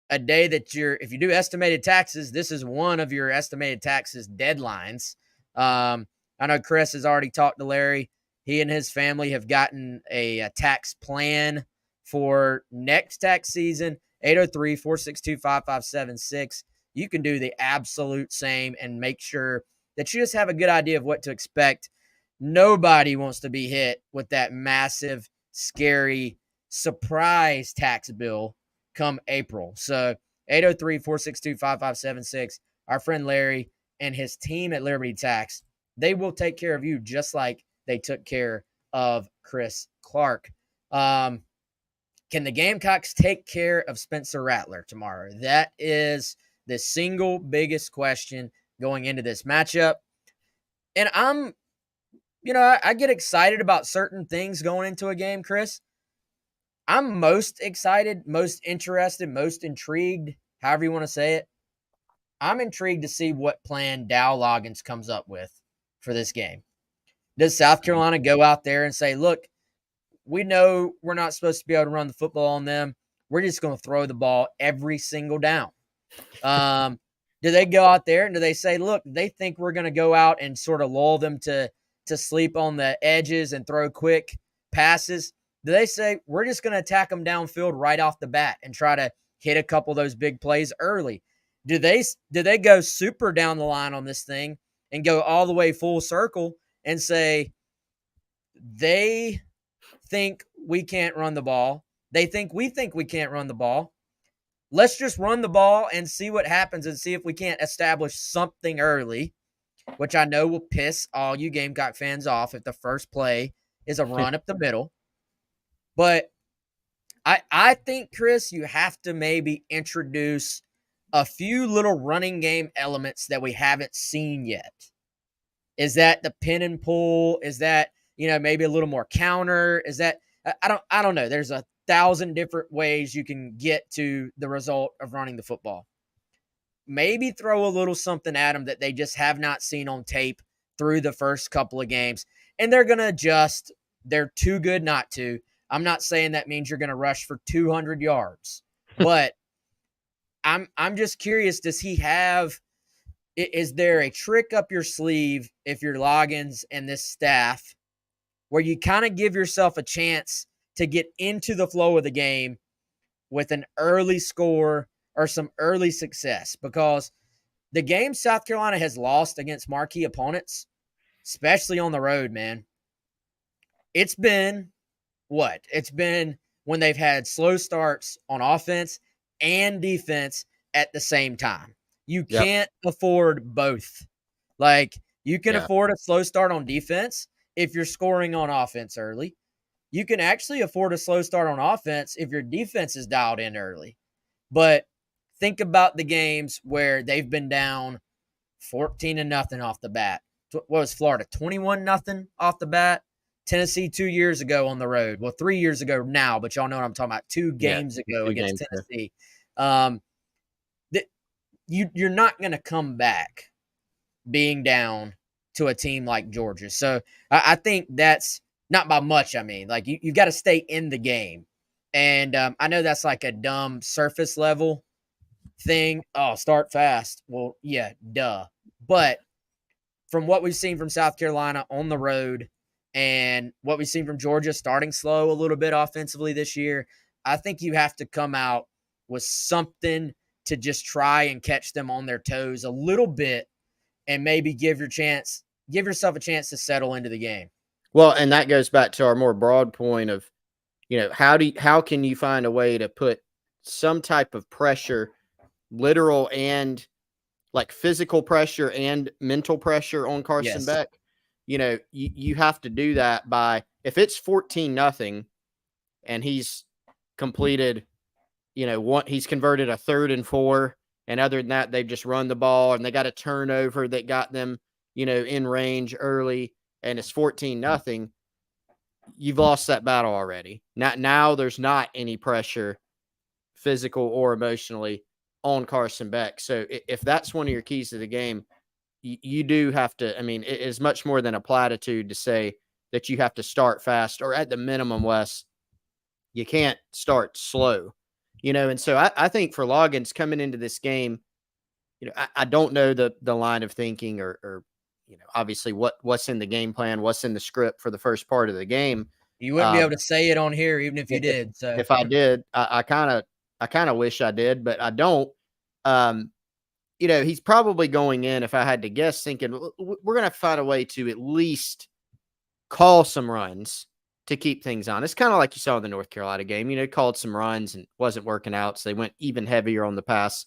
a day that if you do estimated taxes, this is one of your estimated taxes deadlines. I know Chris has already talked to Larry. He and his family have gotten a tax plan for next tax season, 803-462-5576. You can do the absolute same and make sure that you just have a good idea of what to expect. Nobody wants to be hit with that massive, scary, surprise tax bill come April. So 803-462-5576. Our friend Larry and his team at Liberty Tax, they will take care of you just like they took care of Chris Clark. Can the Gamecocks take care of Spencer Rattler tomorrow? That is the single biggest question going into this matchup. And I get excited about certain things going into a game, Chris. I'm most excited, most interested, most intrigued, however you want to say it. I'm intrigued to see what plan Dow Loggins comes up with for this game. Does South Carolina go out there and say, look, we know we're not supposed to be able to run the football on them. We're just going to throw the ball every single down. Do they go out there and do they say, look, they think we're going to go out and sort of lull them to sleep on the edges and throw quick passes? Do they say, we're just going to attack them downfield right off the bat and try to hit a couple of those big plays early? Do they go super down the line on this thing and go all the way full circle and say they think we can't run the ball? They think we can't run the ball. Let's just run the ball and see what happens and see if we can't establish something early, which I know will piss all you Gamecock fans off if the first play is a run up the middle. But I think, Chris, you have to maybe introduce a few little running game elements that we haven't seen yet. Is that the pin and pull? Is that, maybe a little more counter? Is that, I don't know. There's 1,000 different ways you can get to the result of running the football. Maybe throw a little something at them that they just have not seen on tape through the first couple of games, and they're going to adjust. They're too good not to. I'm not saying that means you're going to rush for 200 yards, but I'm just curious, does he have – is there a trick up your sleeve if you're Loggins and this staff where you kind of give yourself a chance to get into the flow of the game with an early score or some early success? Because the game South Carolina has lost against marquee opponents, especially on the road, man, it's been what? It's been when they've had slow starts on offense and defense at the same time. You can't afford both. Like, you can afford a slow start on defense if you're scoring on offense early. You can actually afford a slow start on offense if your defense is dialed in early. But think about the games where they've been down 14-0 off the bat. What was Florida? 21-0 off the bat. Tennessee 2 years ago on the road. Well, 3 years ago now, but y'all know what I'm talking about. 2 games ago against Tennessee. You're not going to come back being down to a team like Georgia. So I think that's not by much. I mean, like, you got to stay in the game. And I know that's like a dumb surface level thing. Oh, start fast. Well, yeah, duh. But from what we've seen from South Carolina on the road and what we've seen from Georgia starting slow a little bit offensively this year, I think you have to come out with something to just try and catch them on their toes a little bit and maybe give yourself a chance to settle into the game. Well, and that goes back to our more broad point of, how can you find a way to put some type of pressure, literal and like physical pressure and mental pressure on Carson Beck? You have to do that by, if it's 14-0 and he's completed, he's converted a 3rd and 4. And other than that, they've just run the ball and they got a turnover that got them, in range early, and it's 14-0. You've lost that battle already. Now there's not any pressure, physical or emotionally, on Carson Beck. So if that's one of your keys to the game, you do have to, it is much more than a platitude to say that you have to start fast, or at the minimum, Wes, you can't start slow, and so I think for Loggins coming into this game, I don't know the line of thinking or obviously what's in the game plan, what's in the script for the first part of the game. You wouldn't be able to say it on here, even if you did. So if I did, I kind of wish I did, but I don't. He's probably going in, if I had to guess, thinking we're going to find a way to at least call some runs to keep things on. It's kind of like you saw in the North Carolina game, called some runs and wasn't working out. So they went even heavier on the pass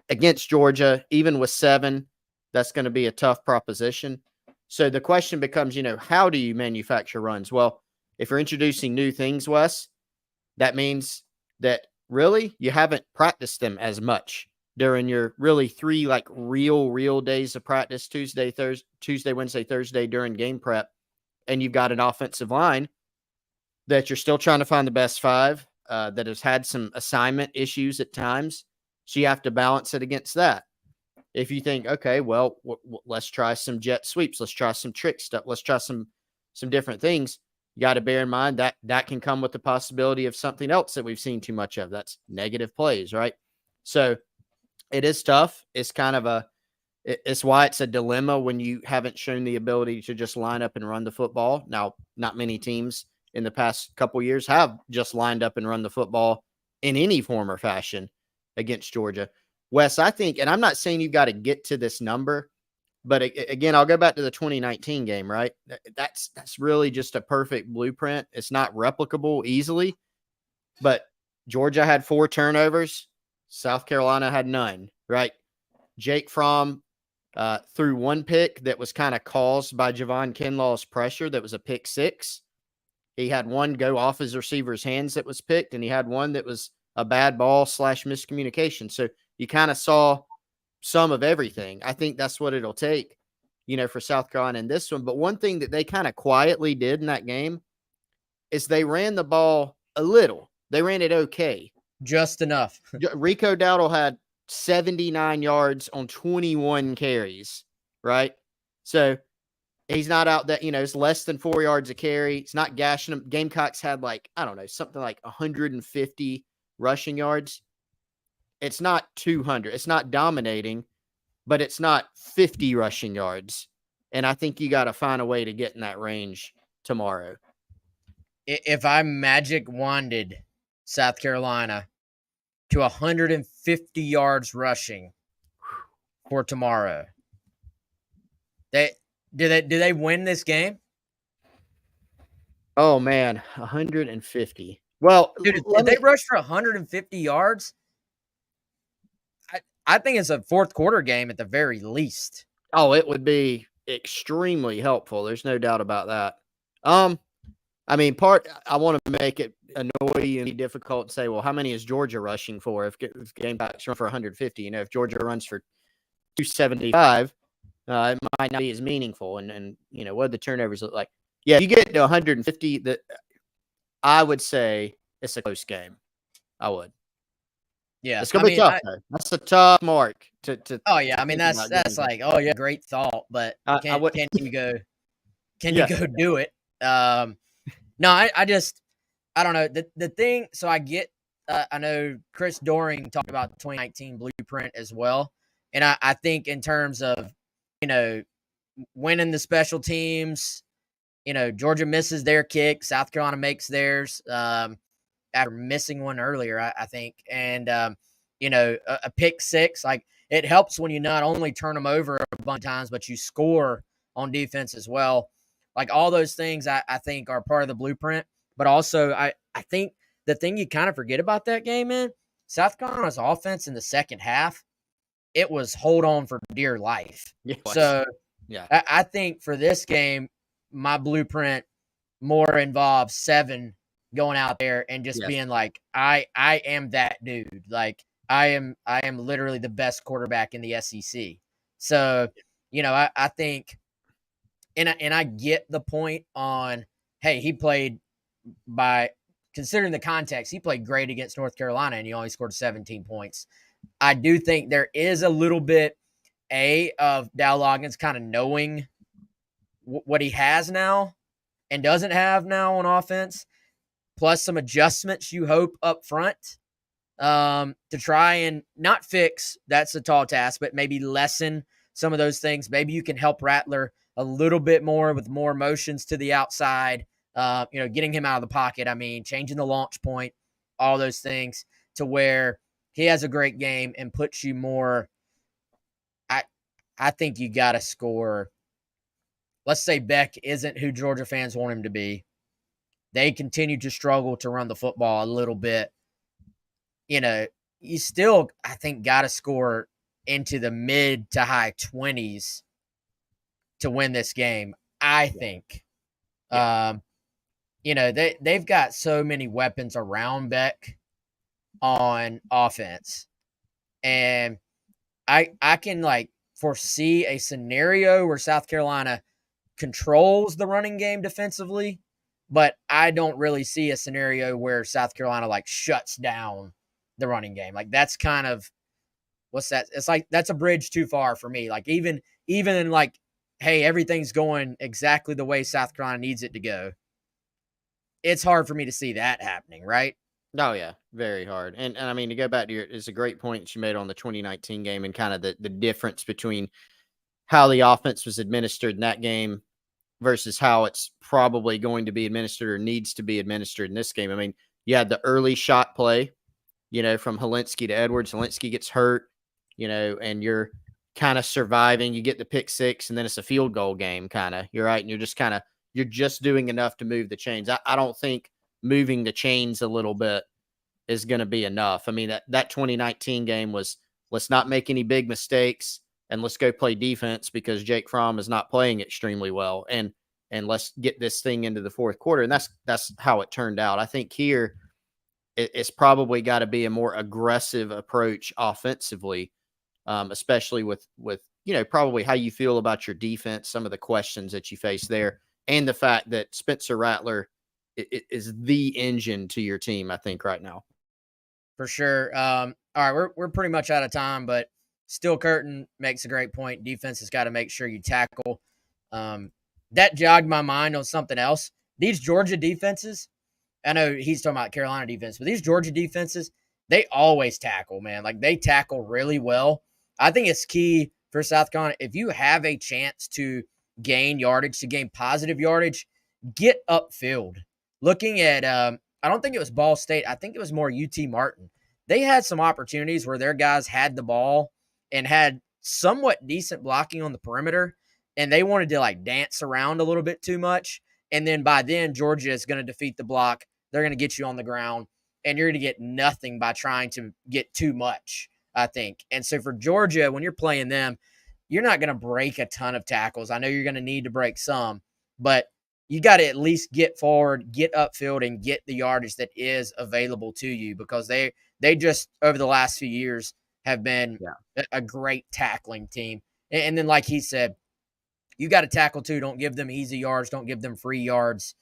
against Georgia, even with 7. That's going to be a tough proposition. So the question becomes, how do you manufacture runs? Well, if you're introducing new things, Wes, that means that really you haven't practiced them as much during your really 3 like real days of practice, Tuesday, Wednesday, Thursday during game prep. And you've got an offensive line that you're still trying to find the best 5 that has had some assignment issues at times. So you have to balance it against that. If you think, okay, well, let's try some jet sweeps. Let's try some trick stuff. Let's try some different things. You got to bear in mind that can come with the possibility of something else that we've seen too much of. That's negative plays, right? So it is tough. It's kind of it's why it's a dilemma when you haven't shown the ability to just line up and run the football. Now, not many teams in the past couple years have just lined up and run the football in any form or fashion against Georgia. Wes, I think, and I'm not saying you've got to get to this number, but again, I'll go back to the 2019 game, right? That's really just a perfect blueprint. It's not replicable easily, but Georgia had 4 turnovers. South Carolina had none, right? Jake Fromm threw 1 pick that was kind of caused by Javon Kinlaw's pressure. That was a pick 6. He had 1 go off his receiver's hands that was picked, and he had 1 that was a bad ball / miscommunication. So you kind of saw some of everything. I think that's what it'll take, for South Carolina in this one. But one thing that they kind of quietly did in that game is they ran the ball a little. They ran it okay. Just enough. Rico Dowdle had 79 yards on 21 carries, right? So he's not out that, it's less than 4 yards a carry. It's not gashing them. Gamecocks had something like 150 rushing yards. It's not 200. It's not dominating, but it's not 50 rushing yards. And I think you got to find a way to get in that range tomorrow. If I magic wanded South Carolina to 150 yards rushing for tomorrow, do they win this game? Oh man, 150. Well, dude, if they rush for 150 yards, I think it's a fourth quarter game at the very least. Oh, it would be extremely helpful. There's no doubt about that. I want to make it annoying and difficult to say, well, how many is Georgia rushing for? If Gamecocks run for 150, if Georgia runs for 275, it might not be as meaningful. And what do the turnovers look like? Yeah, if you get to 150, I would say it's a close game. I would. Yeah, it's gonna be tough. That's a tough mark to. Oh yeah, that's like, oh yeah, great thought, but can you go? Can you go do it? No, I don't know the thing. So I get. I know Chris Doring talked about the 2019 blueprint as well, and I think in terms of winning the special teams, Georgia misses their kick, South Carolina makes theirs after missing one earlier, I think, and a pick six, like it helps when you not only turn them over a bunch of times, but you score on defense as well. Like all those things, I think are part of the blueprint. But also, I think the thing you kind of forget about that game, man, South Carolina's offense in the second half, it was hold on for dear life. So yeah, I think for this game, my blueprint more involves 7 going out there and just being like, I am that dude. Like I am literally the best quarterback in the SEC. So, I think, and I get the point on, hey, he played by considering the context, he played great against North Carolina and he only scored 17 points. I do think there is a little bit of Dow Loggins kind of knowing what he has now and doesn't have now on offense, plus some adjustments you hope up front to try and not fix, that's a tall task, but maybe lessen some of those things. Maybe you can help Rattler a little bit more with more motions to the outside, getting him out of the pocket. Changing the launch point, all those things to where he has a great game and puts you more. I think you got to score. Let's say Beck isn't who Georgia fans want him to be. They continue to struggle to run the football a little bit. You still, I think, got to score into the mid to high 20s to win this game, I think. Yeah. They've got so many weapons around Beck on offense. And I can foresee a scenario where South Carolina controls the running game defensively, but I don't really see a scenario where South Carolina shuts down the running game. That's kind of what's that? It's that's a bridge too far for me. Even in hey, everything's going exactly the way South Carolina needs it to go. It's hard for me to see that happening, right? Oh yeah, very hard. And to go back to it's a great point that you made on the 2019 game and kind of the difference between how the offense was administered in that game versus how it's probably going to be administered or needs to be administered in this game. You had the early shot play, from Luedecke to Edwards. Luedecke gets hurt, and you're kind of surviving. You get the pick six, and then it's a field goal game, kind of. You're right, and you're just doing enough to move the chains. I don't think moving the chains a little bit is going to be enough. That 2019 game was, let's not make any big mistakes and let's go play defense because Jake Fromm is not playing extremely well. And let's get this thing into the fourth quarter. And that's how it turned out. I think here it's probably got to be a more aggressive approach offensively, especially with probably how you feel about your defense, some of the questions that you face there, and the fact that Spencer Rattler is the engine to your team, I think, right now. For sure. All right, we're pretty much out of time, but Steel Curtain makes a great point. Defense has got to make sure you tackle. That jogged my mind on something else. These Georgia defenses, I know he's talking about Carolina defense, but these Georgia defenses, they always tackle, man. Like, they tackle really well. I think it's key for South Carolina. If you have a chance to gain yardage, to gain positive yardage, get upfield. Looking at, I don't think it was Ball State. I think it was more UT Martin. They had some opportunities where their guys had the ball and had somewhat decent blocking on the perimeter, and they wanted to like dance around a little bit too much. And then by then, Georgia is going to defeat the block. They're going to get you on the ground, and you're going to get nothing by trying to get too much, I think. And so for Georgia, when you're playing them, you're not going to break a ton of tackles. I know you're going to need to break some, but you got to at least get forward, get upfield, and get the yardage that is available to you, because they just, over the last few years, have been a great tackling team. And then, like he said, you got to tackle too. Don't give them easy yards. Don't give them free yards.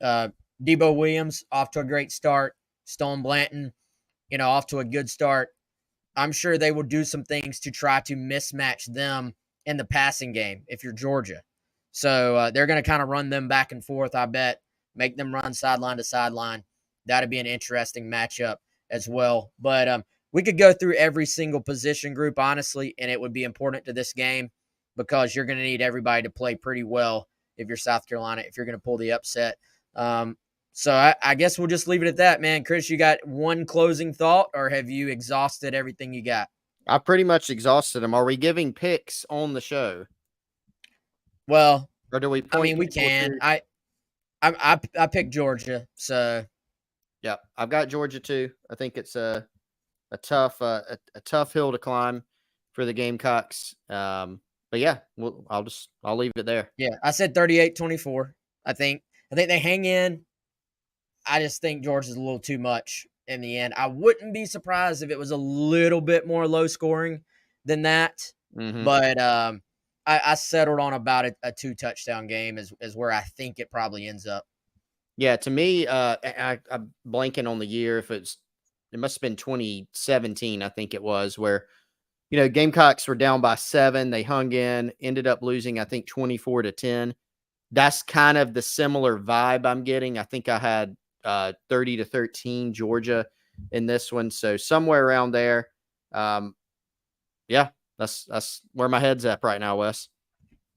Debo Williams off to a great start. Stone Blanton, off to a good start. I'm sure they will do some things to try to mismatch them in the passing game if you're Georgia. So they're going to kind of run them back and forth, I bet, make them run sideline to sideline. That'd be an interesting matchup as well. But we could go through every single position group, honestly, and it would be important to this game because you're going to need everybody to play pretty well if you're South Carolina, if you're going to pull the upset. So I guess we'll just leave it at that, man. Chris, you got one closing thought, or have you exhausted everything you got? I pretty much exhausted them. Are we giving picks on the show? Well, or do we? We can. I picked Georgia, so yeah, I've got Georgia too. I think it's a tough hill to climb for the Gamecocks. But yeah, I'll leave it there. Yeah, I said 38-24. I think they hang in. I just think Georgia's a little too much in the end. I wouldn't be surprised if it was a little bit more low scoring than that. Mm-hmm. But I settled on about a 2-touchdown game is where I think it probably ends up. Yeah, to me, I'm blanking on the year. It must have been 2017, I think it was, where Gamecocks were down by 7. They hung in, ended up losing, I think, 24-10. That's kind of the similar vibe I'm getting. I think I had 30-13 Georgia in this one, so somewhere around there. Yeah, that's where my head's at right now, Wes.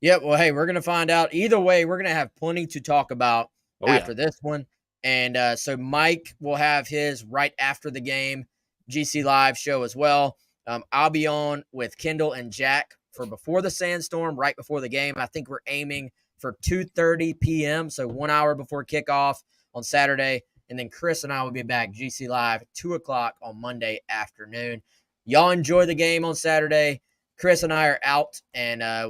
Yeah, well, hey, we're gonna find out. Either way, we're gonna have plenty to talk about after this one. And so Mike will have his right after the game GC Live show as well. I'll be on with Kendall and Jack for Before the Sandstorm, right before the game. I think we're aiming for 2:30 p.m., so 1 hour before kickoff on Saturday. And then Chris and I will be back GC Live at 2 o'clock on Monday afternoon. Y'all enjoy the game on Saturday. Chris and I are out, and we'll